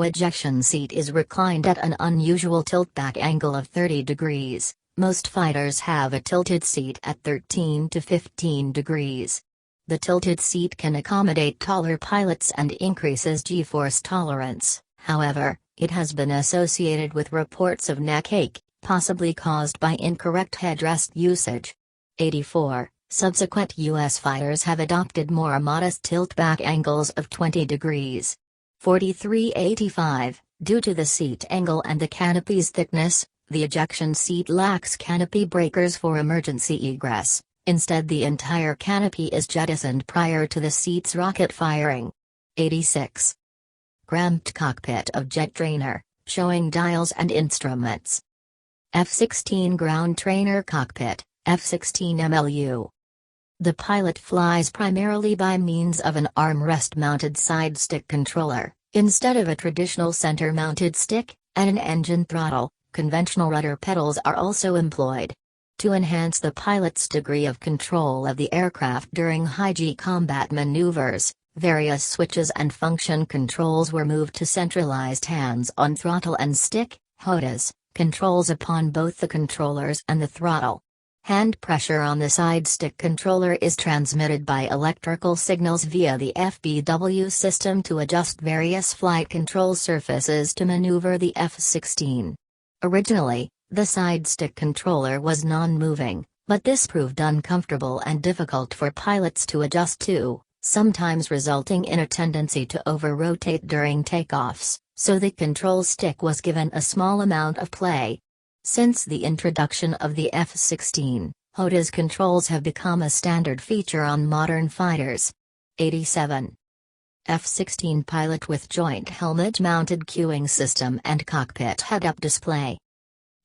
ejection seat is reclined at an unusual tilt-back angle of 30 degrees. Most fighters have a tilted seat at 13 to 15 degrees. The tilted seat can accommodate taller pilots and increases G-force tolerance. However, it has been associated with reports of neck ache, possibly caused by incorrect headrest usage. 84. Subsequent U.S. fighters have adopted more modest tilt-back angles of 20 degrees. 43-85. Due to the seat angle and the canopy's thickness, the ejection seat lacks canopy breakers for emergency egress. Instead, the entire canopy is jettisoned prior to the seat's rocket firing. 86. Cramped cockpit of jet trainer, showing dials and instruments. F-16 ground trainer cockpit, F-16 MLU. The pilot flies primarily by means of an armrest-mounted side stick controller, instead of a traditional center-mounted stick, and an engine throttle. Conventional rudder pedals are also employed. To enhance the pilot's degree of control of the aircraft during high-G combat maneuvers, various switches and function controls were moved to centralized hands-on throttle and stick, HOTAS, controls upon both the controllers and the throttle. Hand pressure on the side stick controller is transmitted by electrical signals via the FPW system to adjust various flight control surfaces to maneuver the F-16. Originally, the side stick controller was non-moving, but this proved uncomfortable and difficult for pilots to adjust to, sometimes resulting in a tendency to over-rotate during takeoffs, so the control stick was given a small amount of play. Since the introduction of the F-16, HOTAS controls have become a standard feature on modern fighters. 87. F-16 pilot with joint helmet-mounted cueing system and cockpit head-up display.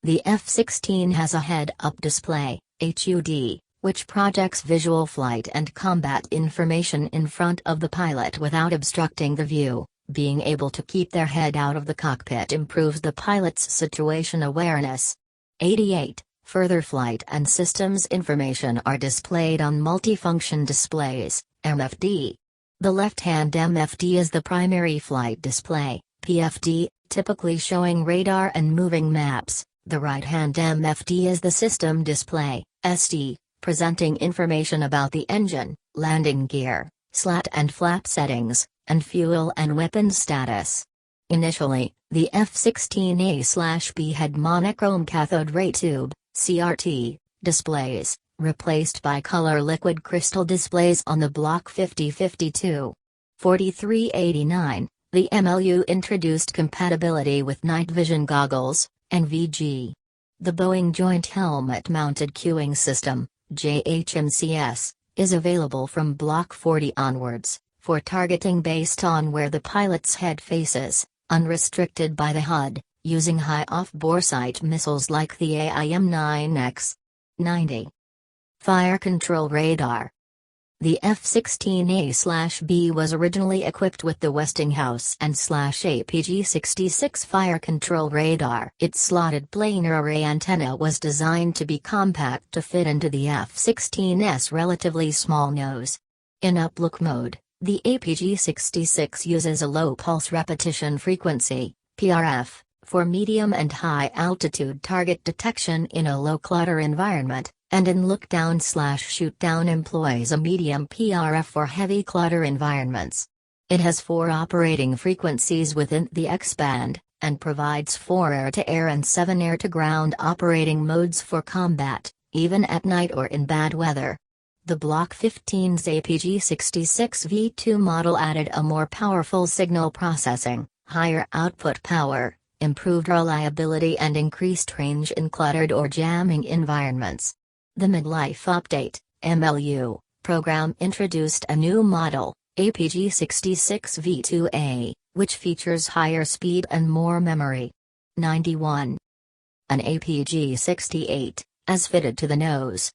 The F-16 has a head-up display, HUD, which projects visual flight and combat information in front of the pilot without obstructing the view. Being able to keep their head out of the cockpit improves the pilot's situation awareness. 88. Further flight and systems information are displayed on multifunction displays, MFD. The left-hand MFD is the primary flight display, PFD, typically showing radar and moving maps. The right-hand MFD is the system display, SD, presenting information about the engine, landing gear, slat and flap settings, and fuel and weapons status. Initially, the F-16A/B had monochrome cathode ray tube, CRT, displays, replaced by color liquid crystal displays on the Block 5052. 4389, the MLU introduced compatibility with night vision goggles, NVG. The Boeing Joint Helmet Mounted Cueing System, JHMCS, is available from Block 40 onwards, for targeting based on where the pilot's head faces, unrestricted by the HUD, using high off-bore sight missiles like the AIM-9X. 90. Fire Control Radar. The F-16A/B was originally equipped with the Westinghouse and /APG-66 fire control radar. Its slotted planar array antenna was designed to be compact to fit into the F-16's relatively small nose. In uplook mode, the APG-66 uses a low pulse repetition frequency, PRF, for medium and high altitude target detection in a low clutter environment, and in look-down/shoot-down employs a medium PRF for heavy clutter environments. It has 4 operating frequencies within the X-band, and provides 4 air-to-air and 7 air-to-ground operating modes for combat, even at night or in bad weather. The Block 15's APG-66 V2 model added a more powerful signal processing, higher output power, improved reliability and increased range in cluttered or jamming environments. The Midlife Update, MLU, program introduced a new model, APG-66 V2A, which features higher speed and more memory. 91. An APG-68, as fitted to the nose.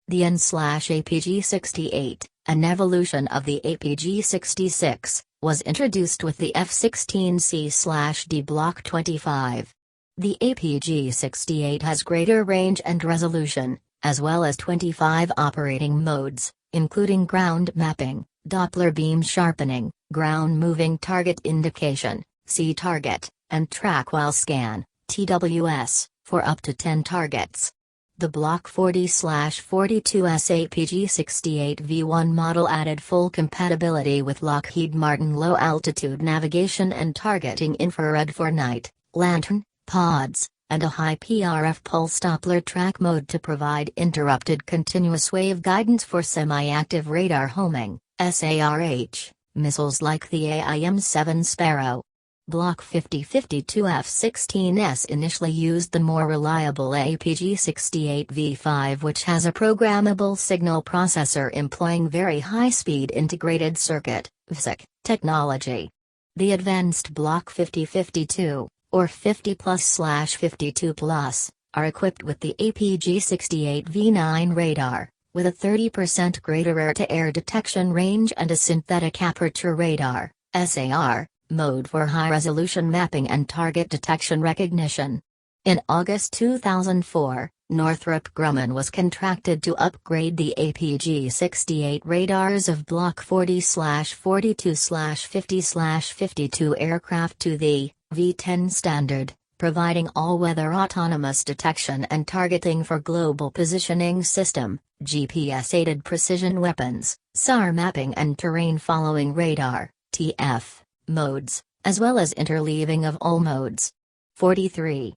The N/APG-68, an evolution of the APG-66, was introduced with the F-16C/D Block 25. The APG-68 has greater range and resolution, as well as 25 operating modes, including ground mapping, Doppler beam sharpening, ground moving target indication, C-target, and track while scan, TWS, for up to 10 targets. The Block 40/42's APG-68 V1 model added full compatibility with Lockheed Martin low-altitude navigation and targeting infrared for night, lantern, pods, and a high PRF pulse Doppler track mode to provide interrupted continuous wave guidance for semi-active radar homing, SARH, missiles like the AIM-7 Sparrow. Block 5052 F-16s initially used the more reliable APG-68 V5, which has a programmable signal processor employing very high-speed integrated circuit (VSIC) technology. The advanced Block 5052, or 50+/52+, are equipped with the APG-68 V9 radar, with a 30% greater air-to-air detection range and a synthetic aperture radar, SAR, mode for high-resolution mapping and target detection recognition. In August 2004, Northrop Grumman was contracted to upgrade the APG-68 radars of Block 40/42/50/52 aircraft to the V10 standard, providing all-weather autonomous detection and targeting for Global Positioning System, GPS-aided precision weapons, SAR mapping and terrain-following radar, TF, modes, as well as interleaving of all modes. 43.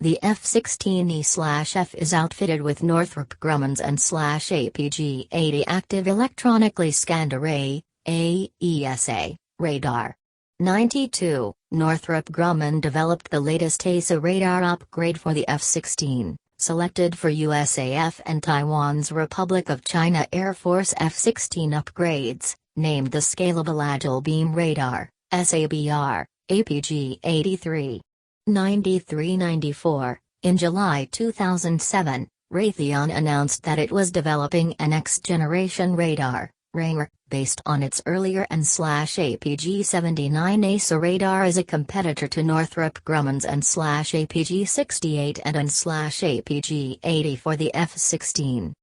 The F-16E/F is outfitted with Northrop Grumman's /APG-80 Active Electronically Scanned Array (AESA) radar. 92. Northrop Grumman developed the latest AESA radar upgrade for the F-16, selected for USAF and Taiwan's Republic of China Air Force F-16 upgrades, named the Scalable Agile Beam Radar, SABR, APG-83. 93-94. In July 2007, Raytheon announced that it was developing a next-generation radar, RAR, based on its earlier APG-79 AESA radar as a competitor to Northrop Grumman's APG-68 and APG-80 for the F-16.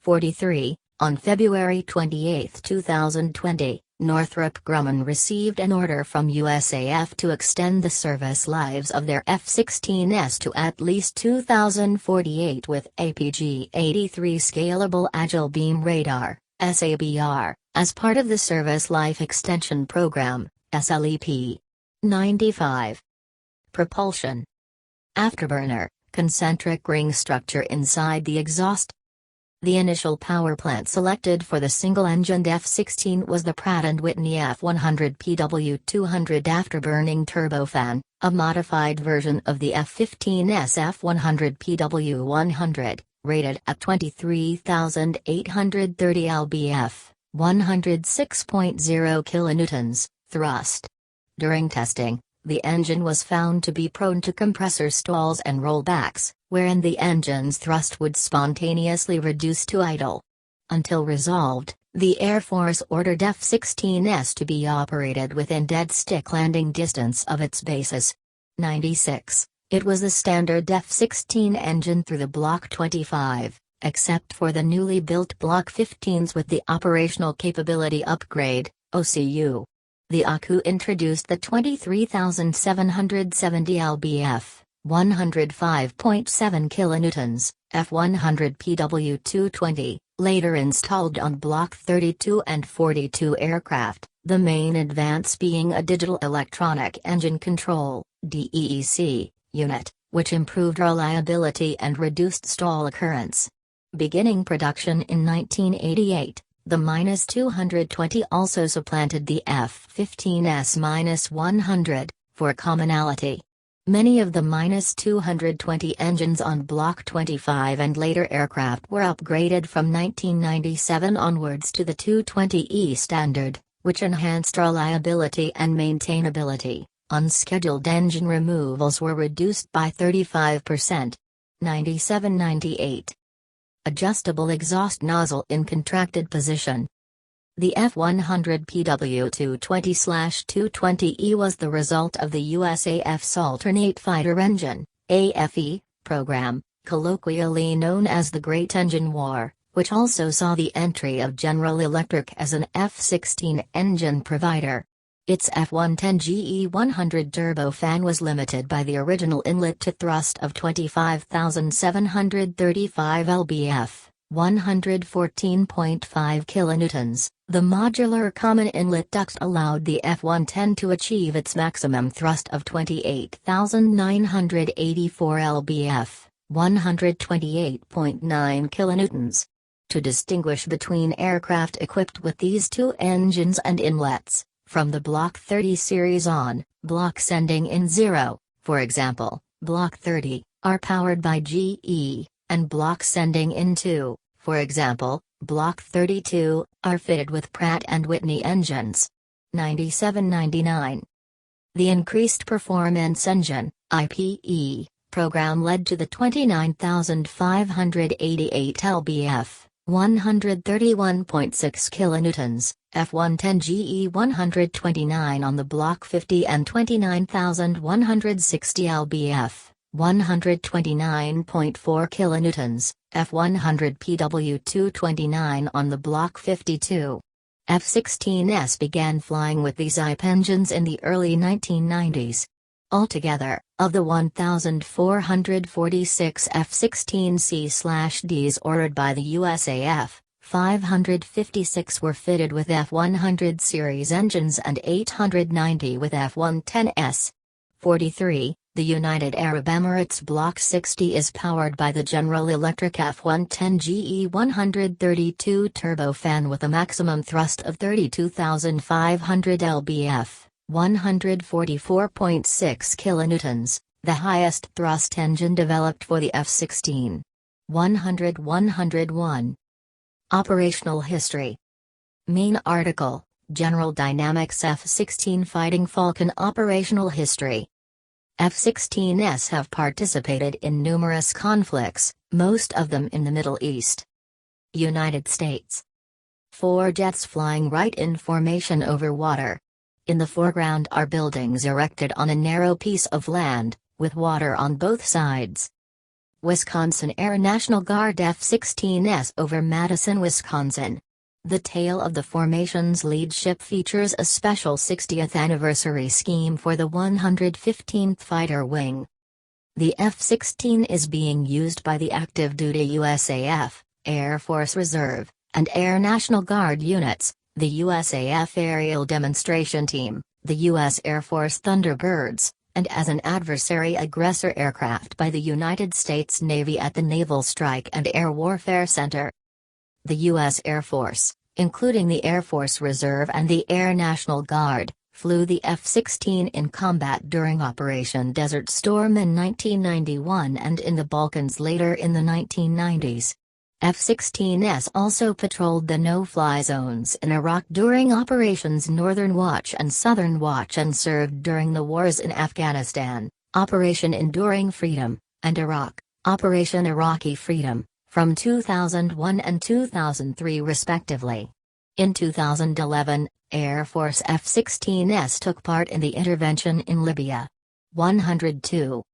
43. On February 28, 2020, Northrop Grumman received an order from USAF to extend the service lives of their F-16s to at least 2048 with APG-83 Scalable Agile Beam Radar, SABR, as part of the Service Life Extension Program, SLEP. 95. Propulsion. Afterburner, concentric ring structure inside the exhaust. The initial power plant selected for the single-engined F-16 was the Pratt & Whitney F100PW200 afterburning turbofan, a modified version of the F-15's F100PW100, rated at 23,830 lbf, 106.0 kilonewtons, thrust. During testing, the engine was found to be prone to compressor stalls and rollbacks, wherein the engine's thrust would spontaneously reduce to idle. Until resolved, the Air Force ordered F-16s to be operated within dead stick landing distance of its bases. 96. It was the standard F-16 engine through the Block 25, except for the newly built Block 15s with the Operational Capability Upgrade, OCU. The OCU introduced the 23,770 lbf, 105.7 kilonewtons, F100PW220, later installed on Block 32 and 42 aircraft, the main advance being a Digital Electronic Engine Control (DEEC) unit, which improved reliability and reduced stall occurrence. Beginning production in 1988, the -220 also supplanted the F-15s-100, for commonality. Many of the -220 engines on Block 25 and later aircraft were upgraded from 1997 onwards to the 220E standard, which enhanced reliability and maintainability. Unscheduled engine removals were reduced by 35%. 97-98. Adjustable exhaust nozzle in contracted position. The F-100PW220/220E was the result of the USAF's Alternate Fighter Engine (AFE) program, colloquially known as the Great Engine War, which also saw the entry of General Electric as an F-16 engine provider. Its F-110GE100 turbofan was limited by the original inlet-to thrust of 25,735 lbf, 114.5 kilonewtons. The modular common inlet duct allowed the F-110 to achieve its maximum thrust of 28,984 lbf, 128.9 kilonewtons. To distinguish between aircraft equipped with these two engines and inlets, from the Block 30 series on, Block sending in 0, for example, Block 30, are powered by GE, and Block sending in 2, for example, Block 32, are fitted with Pratt & Whitney engines. 97-99. The Increased Performance Engine, IPE, program led to the 29,588 lbf, 131.6 kilonewtons, F-110GE129 on the Block 50 and 29,160 lbf, 129.4 kilonewtons, F-100PW229 on the Block 52. F-16s began flying with these IPE engines in the early 1990s. Altogether, of the 1,446 F-16C/Ds ordered by the USAF, 556 were fitted with F-100 series engines and 890 with F-110s. 43. The United Arab Emirates Block 60 is powered by the General Electric F110 GE 132 turbofan with a maximum thrust of 32,500 lbf, 144.6 kilonewtons, the highest thrust engine developed for the F-16. 101. Operational history. Main article, General Dynamics F-16 Fighting Falcon Operational History. F-16s have participated in numerous conflicts, most of them in the Middle East. United States. 4 jets flying right in formation over water. In the foreground are buildings erected on a narrow piece of land, with water on both sides. Wisconsin Air National Guard F-16s over Madison, Wisconsin. The tail of the formation's lead ship features a special 60th anniversary scheme for the 115th Fighter Wing. The F-16 is being used by the active duty USAF, Air Force Reserve, and Air National Guard units, the USAF Aerial Demonstration Team, the U.S. Air Force Thunderbirds, and as an adversary-aggressor aircraft by the United States Navy at the Naval Strike and Air Warfare Center. The U.S. Air Force, including the Air Force Reserve and the Air National Guard, flew the F-16 in combat during Operation Desert Storm in 1991 and in the Balkans later in the 1990s. F-16s also patrolled the no-fly zones in Iraq during Operations Northern Watch and Southern Watch and served during the wars in Afghanistan, Operation Enduring Freedom, and Iraq, Operation Iraqi Freedom, from 2001 and 2003 respectively. In 2011, Air Force F-16s took part in the intervention in Libya. 102.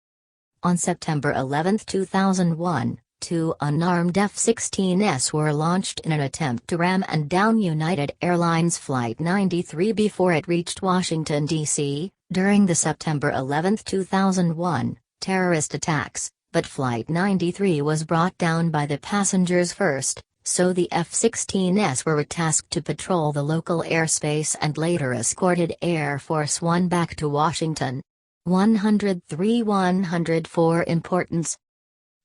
On September 11, 2001, 2 unarmed F-16s were launched in an attempt to ram and down United Airlines Flight 93 before it reached Washington, D.C., during the September 11, 2001, terrorist attacks. But Flight 93 was brought down by the passengers first, so the F-16s were tasked to patrol the local airspace and later escorted Air Force One back to Washington. 103-104 Importance.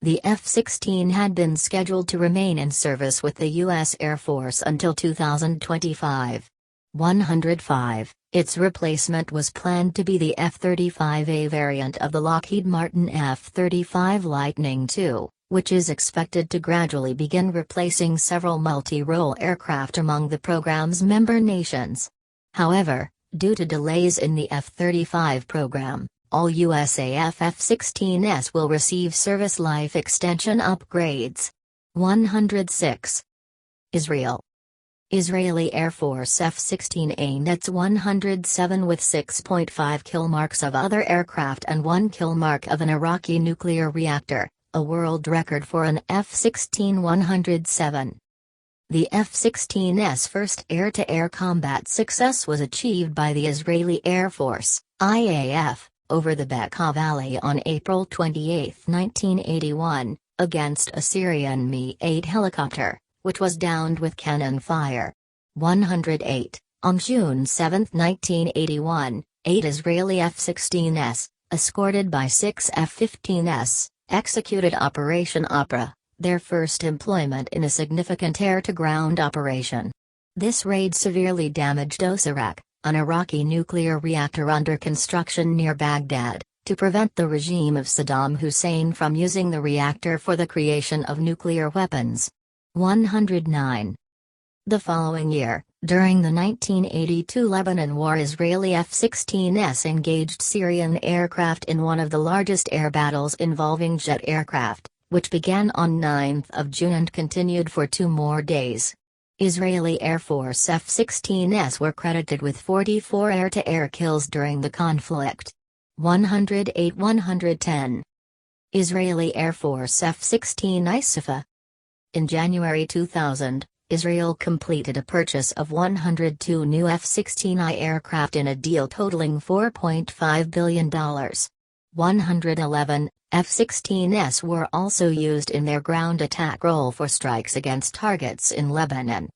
The F-16 had been scheduled to remain in service with the U.S. Air Force until 2025. 105. Its replacement was planned to be the F-35A variant of the Lockheed Martin F-35 Lightning II, which is expected to gradually begin replacing several multi-role aircraft among the program's member nations. However, due to delays in the F-35 program, all USAF F-16s will receive service life extension upgrades. 106. Israel. Israeli Air Force F-16A nets 107 with 6.5 kill marks of other aircraft and 1 kill mark of an Iraqi nuclear reactor, a world record for an F-16 107. The F-16's first air-to-air combat success was achieved by the Israeli Air Force, IAF, over the Bekaa Valley on April 28, 1981, against a Syrian Mi-8 helicopter, which was downed with cannon fire. 108. On June 7, 1981, 8 Israeli F-16s, escorted by 6 F-15s, executed Operation Opera, their first employment in a significant air-to-ground operation. This raid severely damaged Osirak, an Iraqi nuclear reactor under construction near Baghdad, to prevent the regime of Saddam Hussein from using the reactor for the creation of nuclear weapons. 109. The following year, during the 1982 Lebanon War, Israeli F-16s engaged Syrian aircraft in one of the largest air battles involving jet aircraft, which began on 9 June and continued for 2 more days. Israeli Air Force F-16s were credited with 44 air-to-air kills during the conflict. 108-110. Israeli Air Force F-16 ISAF. In January 2000, Israel completed a purchase of 102 new F-16I aircraft in a deal totaling $4.5 billion. 111, F-16s were also used in their ground attack role for strikes against targets in Lebanon.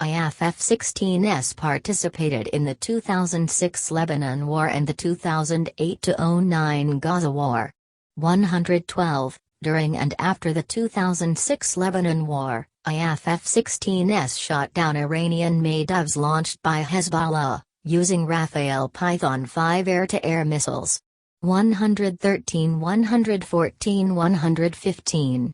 IAF F-16s participated in the 2006 Lebanon War and the 2008-09 Gaza War. 112. During and after the 2006 Lebanon War, IAF F-16s shot down Iranian-made DAVs launched by Hezbollah, using Rafale Python 5 air-to-air missiles. 113, 114, 115.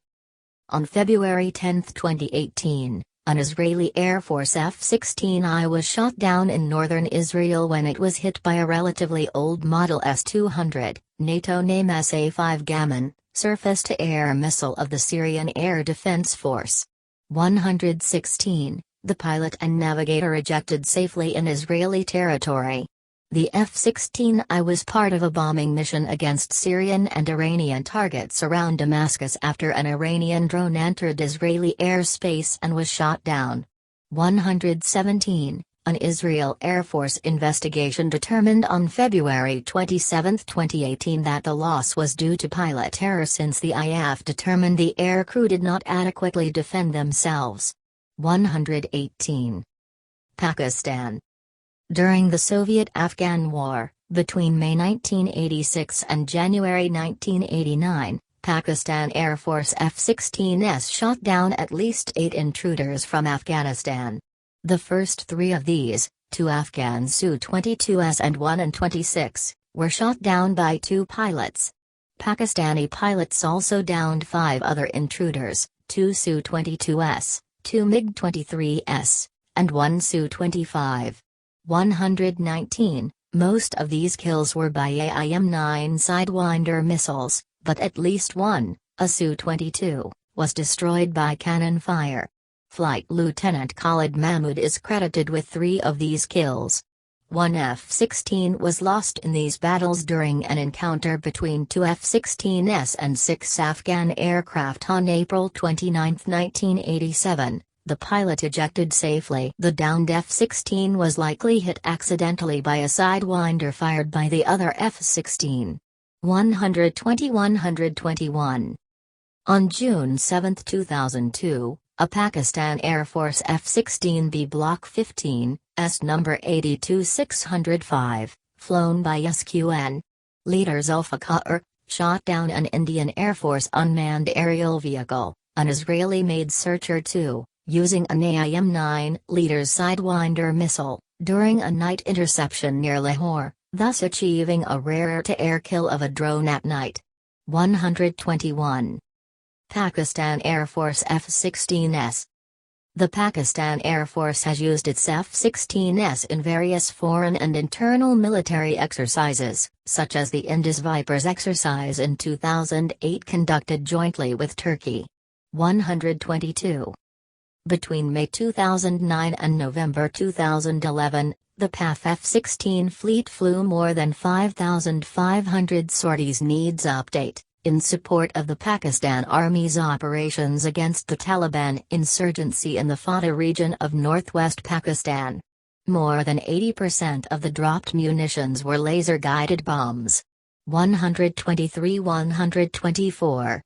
On February 10, 2018, an Israeli Air Force F-16I was shot down in northern Israel when it was hit by a relatively old Model S-200, NATO name SA-5 Gammon, surface-to-air missile of the Syrian Air Defense Force. 116. The pilot and navigator ejected safely in Israeli territory. The F-16I was part of a bombing mission against Syrian and Iranian targets around Damascus after an Iranian drone entered Israeli airspace and was shot down. 117. An Israel Air Force investigation determined on February 27, 2018 that the loss was due to pilot error since the IAF determined the air crew did not adequately defend themselves. 118. Pakistan. During the Soviet-Afghan War, between May 1986 and January 1989, Pakistan Air Force F-16s shot down at least 8 intruders from Afghanistan. The first 3 of these, 2 Afghan Su-22s and 1 An-26, were shot down by 2 pilots. Pakistani pilots also downed 5 other intruders, 2 Su-22s, 2 MiG-23s, and 1 Su-25. 119. Most of these kills were by AIM-9 Sidewinder missiles, but at least one, a Su-22, was destroyed by cannon fire. Flight Lieutenant Khalid Mahmood is credited with 3 of these kills. 1 F-16 was lost in these battles during an encounter between 2 F-16s and 6 Afghan aircraft on April 29, 1987. The pilot ejected safely. The downed F-16 was likely hit accidentally by a sidewinder fired by the other F-16. 120-121. On June 7, 2002, a Pakistan Air Force F-16B Block 15, S number 82605, flown by SQN leader Zulfikar, shot down an Indian Air Force unmanned aerial vehicle, an Israeli-made Searcher 2. Using an AIM-9 Leader's Sidewinder missile, during a night interception near Lahore, thus achieving a rare air-to-air kill of a drone at night. 121. Pakistan Air Force F-16s. The Pakistan Air Force has used its F-16s in various foreign and internal military exercises, such as the Indus Vipers exercise in 2008 conducted jointly with Turkey. 122. Between May 2009 and November 2011, the PAF F-16 fleet flew more than 5,500 sorties. Needs update, in support of the Pakistan Army's operations against the Taliban insurgency in the Fata region of northwest Pakistan. More than 80% of the dropped munitions were laser-guided bombs. 123-124.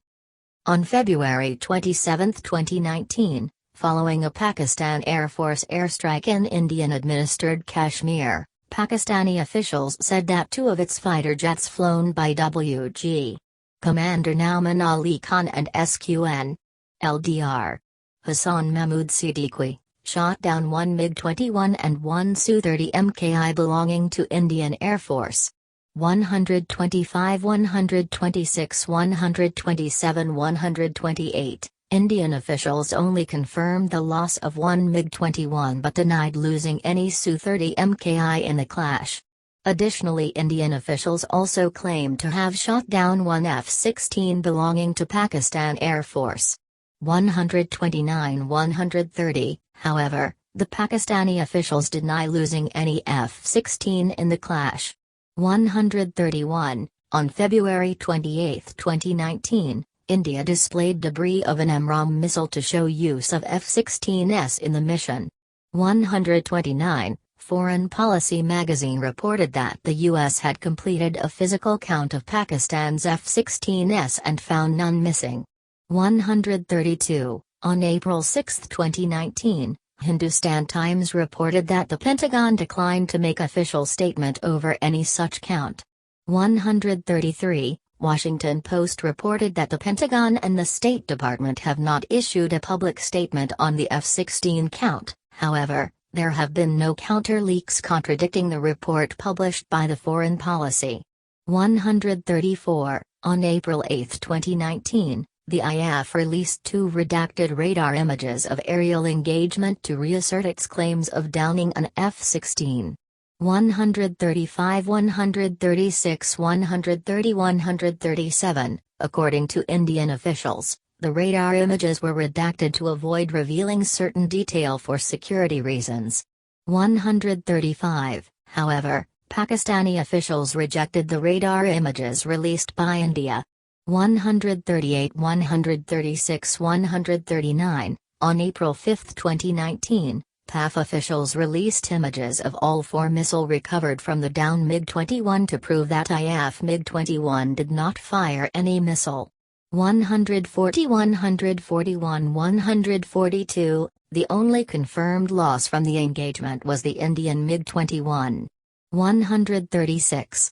On February 27, 2019, following a Pakistan Air Force airstrike in Indian-administered Kashmir, Pakistani officials said that 2 of its fighter jets flown by WG. Commander Nauman Ali Khan and SQN LDR. Hassan Mahmood Siddiqui, shot down 1 MiG-21 and 1 Su-30 MKI belonging to Indian Air Force. 125, 126, 127, 128. Indian officials only confirmed the loss of 1 MiG-21 but denied losing any Su-30 MKI in the clash. Additionally, Indian officials also claimed to have shot down 1 F-16 belonging to Pakistan Air Force. 129-130, however, the Pakistani officials deny losing any F-16 in the clash. 131, on February 28, 2019, India displayed debris of an MRAM missile to show use of F-16s in the mission. 129, Foreign Policy magazine reported that the U.S. had completed a physical count of Pakistan's F-16s and found none missing. 132, on April 6, 2019, Hindustan Times reported that the Pentagon declined to make official statement over any such count. 133, Washington Post reported that the Pentagon and the State Department have not issued a public statement on the F-16 count. However, there have been no counter-leaks contradicting the report published by the Foreign Policy. 134, on April 8, 2019, the IAF released 2 redacted radar images of aerial engagement to reassert its claims of downing an F-16. 135, 136, 130, 137, according to Indian officials, the radar images were redacted to avoid revealing certain detail for security reasons. 135, however, Pakistani officials rejected the radar images released by India. 138, 136, 139, on April 5, 2019, PAF officials released images of all 4 missiles recovered from the downed MiG-21 to prove that IAF MiG-21 did not fire any missile. 140, 141, 142, the only confirmed loss from the engagement was the Indian MiG-21. 136.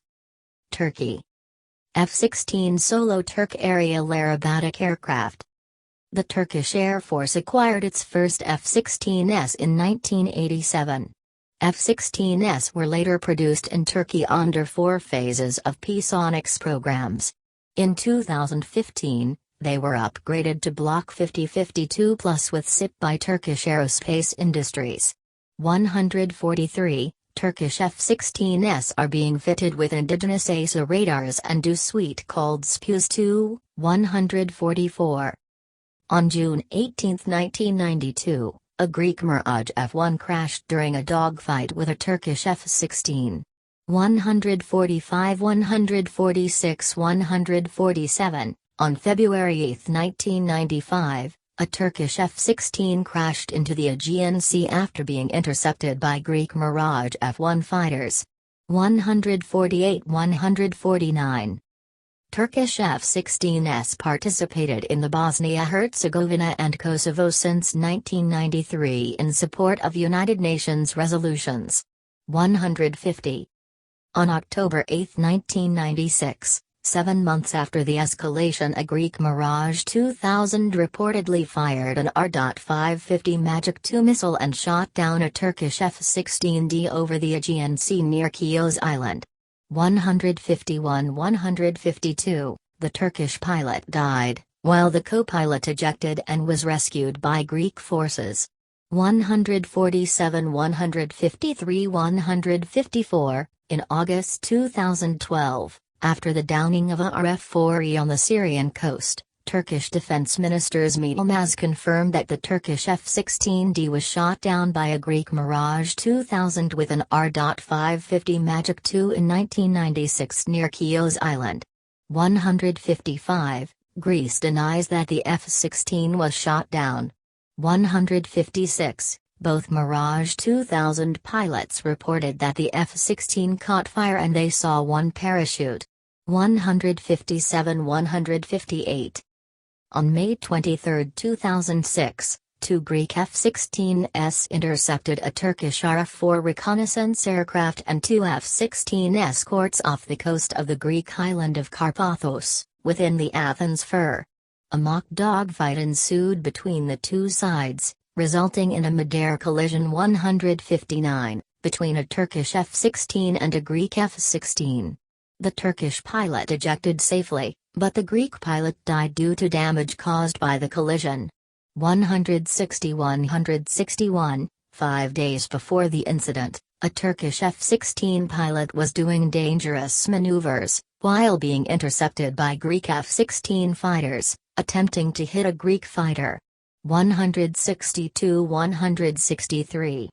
Turkey. F-16 Solo Turk aerial aerobatic aircraft. The Turkish Air Force acquired its first F-16s in 1987. F-16s were later produced in Turkey under 4 phases of P-Sonics programs. In 2015, they were upgraded to Block 50-52 Plus with SIP by Turkish Aerospace Industries. 143. Turkish F-16s are being fitted with indigenous ASA radars and a suite called SPUS-2. 144. On June 18, 1992, a Greek Mirage F-1 crashed during a dogfight with a Turkish F-16. 145, 146, 147, on February 8, 1995. A Turkish F-16 crashed into the Aegean Sea after being intercepted by Greek Mirage F-1 fighters. 148, 149. Turkish F-16s participated in the Bosnia-Herzegovina and Kosovo since 1993 in support of United Nations resolutions. 150. On October 8, 1996, 7 months after the escalation, a Greek Mirage 2000 reportedly fired an R.550 Magic II missile and shot down a Turkish F-16D over the Aegean Sea near Chios Island. 151, 152, the Turkish pilot died, while the co-pilot ejected and was rescued by Greek forces. 147, 153, 154, in August 2012. After the downing of a RF-4E on the Syrian coast, Turkish Defense Minister Mehmet Yılmaz confirmed that the Turkish F-16D was shot down by a Greek Mirage 2000 with an R.550 Magic II in 1996 near Chios Island. 155, Greece denies that the F-16 was shot down. 156, both Mirage 2000 pilots reported that the F-16 caught fire and they saw one parachute. 157, 158. On May 23, 2006, 2 Greek F-16s intercepted a Turkish RF-4 reconnaissance aircraft and 2 F-16 escorts off the coast of the Greek island of Karpathos, within the Athens Fur. A mock dogfight ensued between the two sides, resulting in a mid-air collision. 159, between a Turkish F-16 and a Greek F-16. The Turkish pilot ejected safely, but the Greek pilot died due to damage caused by the collision. 161, 5 days before the incident, a Turkish F-16 pilot was doing dangerous maneuvers, while being intercepted by Greek F-16 fighters, attempting to hit a Greek fighter. 162, 163.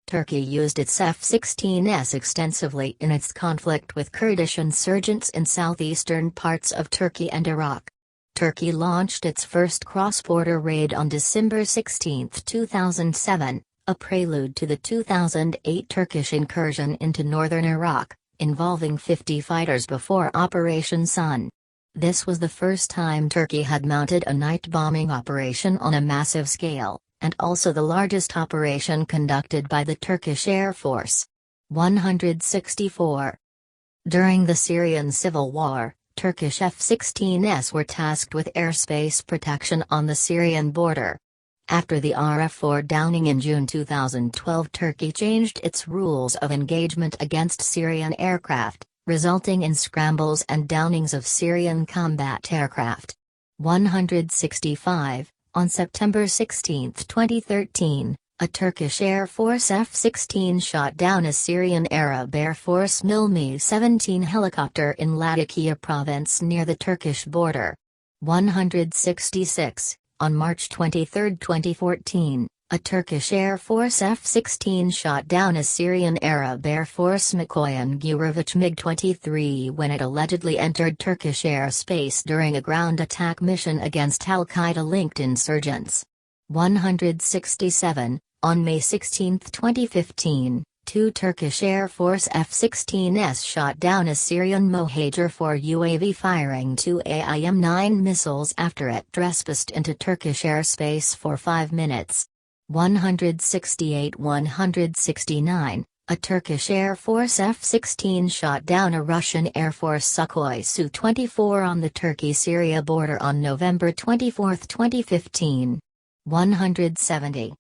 Turkey used its F-16s extensively in its conflict with Kurdish insurgents in southeastern parts of Turkey and Iraq. Turkey launched its first cross-border raid on December 16, 2007, a prelude to the 2008 Turkish incursion into northern Iraq, involving 50 fighters before Operation Sun. This was the first time Turkey had mounted a night bombing operation on a massive scale, and also the largest operation conducted by the Turkish Air Force. 164. During the Syrian civil war, Turkish F-16s were tasked with airspace protection on the Syrian border. After the RF-4 downing in June 2012, Turkey changed its rules of engagement against Syrian aircraft, resulting in scrambles and downings of Syrian combat aircraft. 165. On September 16, 2013, a Turkish Air Force F-16 shot down a Syrian Arab Air Force Mi-17 helicopter in Latakia province near the Turkish border. 166. On March 23, 2014, a Turkish Air Force F-16 shot down a Syrian Arab Air Force Mikoyan Gurevich MiG-23 when it allegedly entered Turkish airspace during a ground attack mission against al-Qaeda-linked insurgents. 167. On May 16, 2015, two Turkish Air Force F-16s shot down a Syrian Mohajer-4 UAV firing two AIM-9 missiles after it trespassed into Turkish airspace for 5 minutes. 168-169, a Turkish Air Force F-16 shot down a Russian Air Force Sukhoi Su-24 on the Turkey-Syria border on November 24, 2015. 170.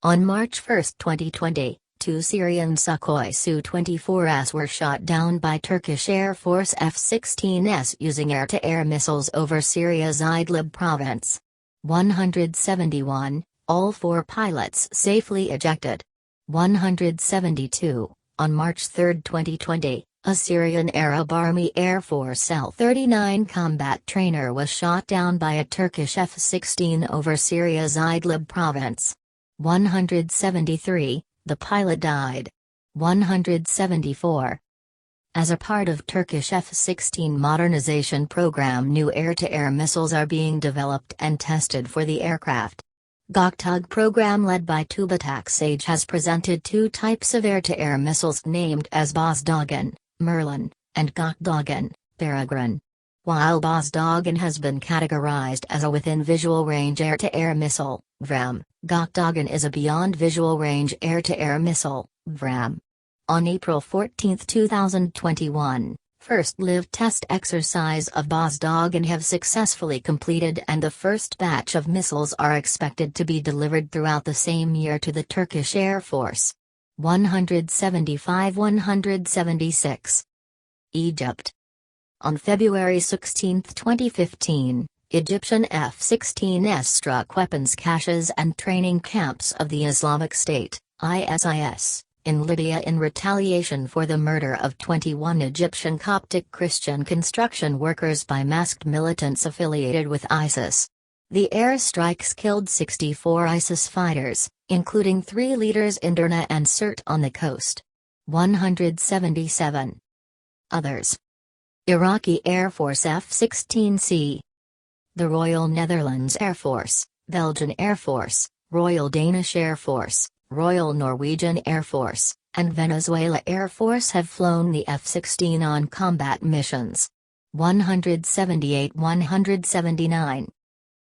On March 1, 2020, two Syrian Sukhoi Su-24s were shot down by Turkish Air Force F-16s using air-to-air missiles over Syria's Idlib province. 171. All 4 pilots safely ejected. 172. On March 3, 2020, a Syrian Arab Army Air Force L-39 combat trainer was shot down by a Turkish F-16 over Syria's Idlib province. 173. The pilot died. 174. As a part of Turkish F-16 modernization program, new air-to-air missiles are being developed and tested for the aircraft. Göktürk program led by Tubatak Sage has presented 2 types of air-to-air missiles named as Bozdogan, Merlin, and Göktürk, Peregrine. While Bozdogan has been categorized as a within visual range air-to-air missile, VRAM, Göktürk is a beyond visual range air-to-air missile, VRAM. On April 14, 2021, first live test exercise of Bozdogan have successfully completed and the first batch of missiles are expected to be delivered throughout the same year to the Turkish Air Force. 175-176. Egypt. On February 16, 2015, Egyptian F-16s struck weapons caches and training camps of the Islamic State, ISIS, in Libya in retaliation for the murder of 21 Egyptian Coptic Christian construction workers by masked militants affiliated with ISIS. The airstrikes killed 64 ISIS fighters, including 3 leaders in Derna and Sirte on the coast. 177. Others. Iraqi Air Force F-16C. The Royal Netherlands Air Force, Belgian Air Force, Royal Danish Air Force, Royal Norwegian Air Force, and Venezuela Air Force have flown the F-16 on combat missions. 178-179.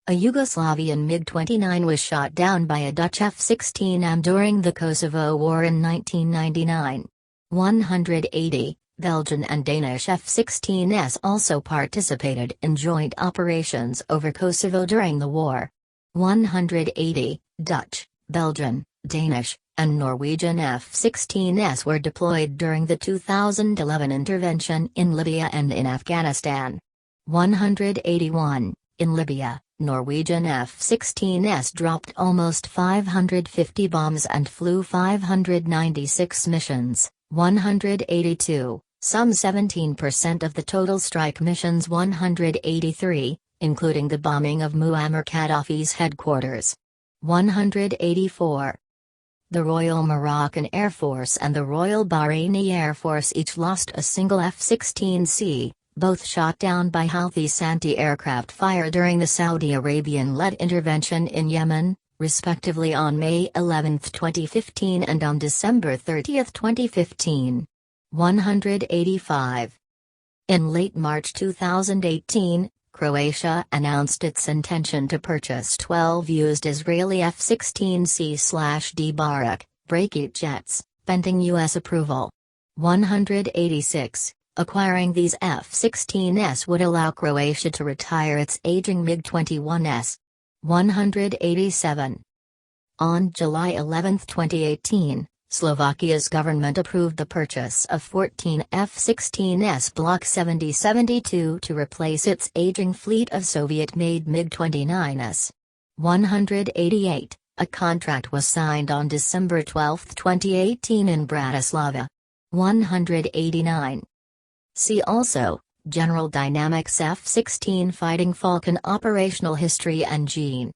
A Yugoslavian MiG-29 was shot down by a Dutch F-16M during the Kosovo War in 1999. 180. Belgian and Danish F-16s also participated in joint operations over Kosovo during the war. 180. Dutch, Belgian, Danish, and Norwegian F-16s were deployed during the 2011 intervention in Libya and in Afghanistan. 181. In Libya, Norwegian F-16s dropped almost 550 bombs and flew 596 missions. 182, some 17% of the total strike missions. 183, including the bombing of Muammar Gaddafi's headquarters. 184. The Royal Moroccan Air Force and the Royal Bahraini Air Force each lost a single F-16C, both shot down by Houthi anti-aircraft fire during the Saudi Arabian-led intervention in Yemen, respectively on May 11, 2015 and on December 30, 2015. 185. In late March 2018, Croatia announced its intention to purchase 12 used Israeli F-16C/D Barak Brakit jets, pending U.S. approval. 186. Acquiring these F-16s would allow Croatia to retire its aging MiG-21s. 187. On July 11, 2018, Slovakia's government approved the purchase of 14 F-16s Block 70-72 to replace its aging fleet of Soviet-made MiG-29s. 188. A contract was signed on December 12, 2018 in Bratislava. 189. See also, General Dynamics F-16 Fighting Falcon operational history and gene.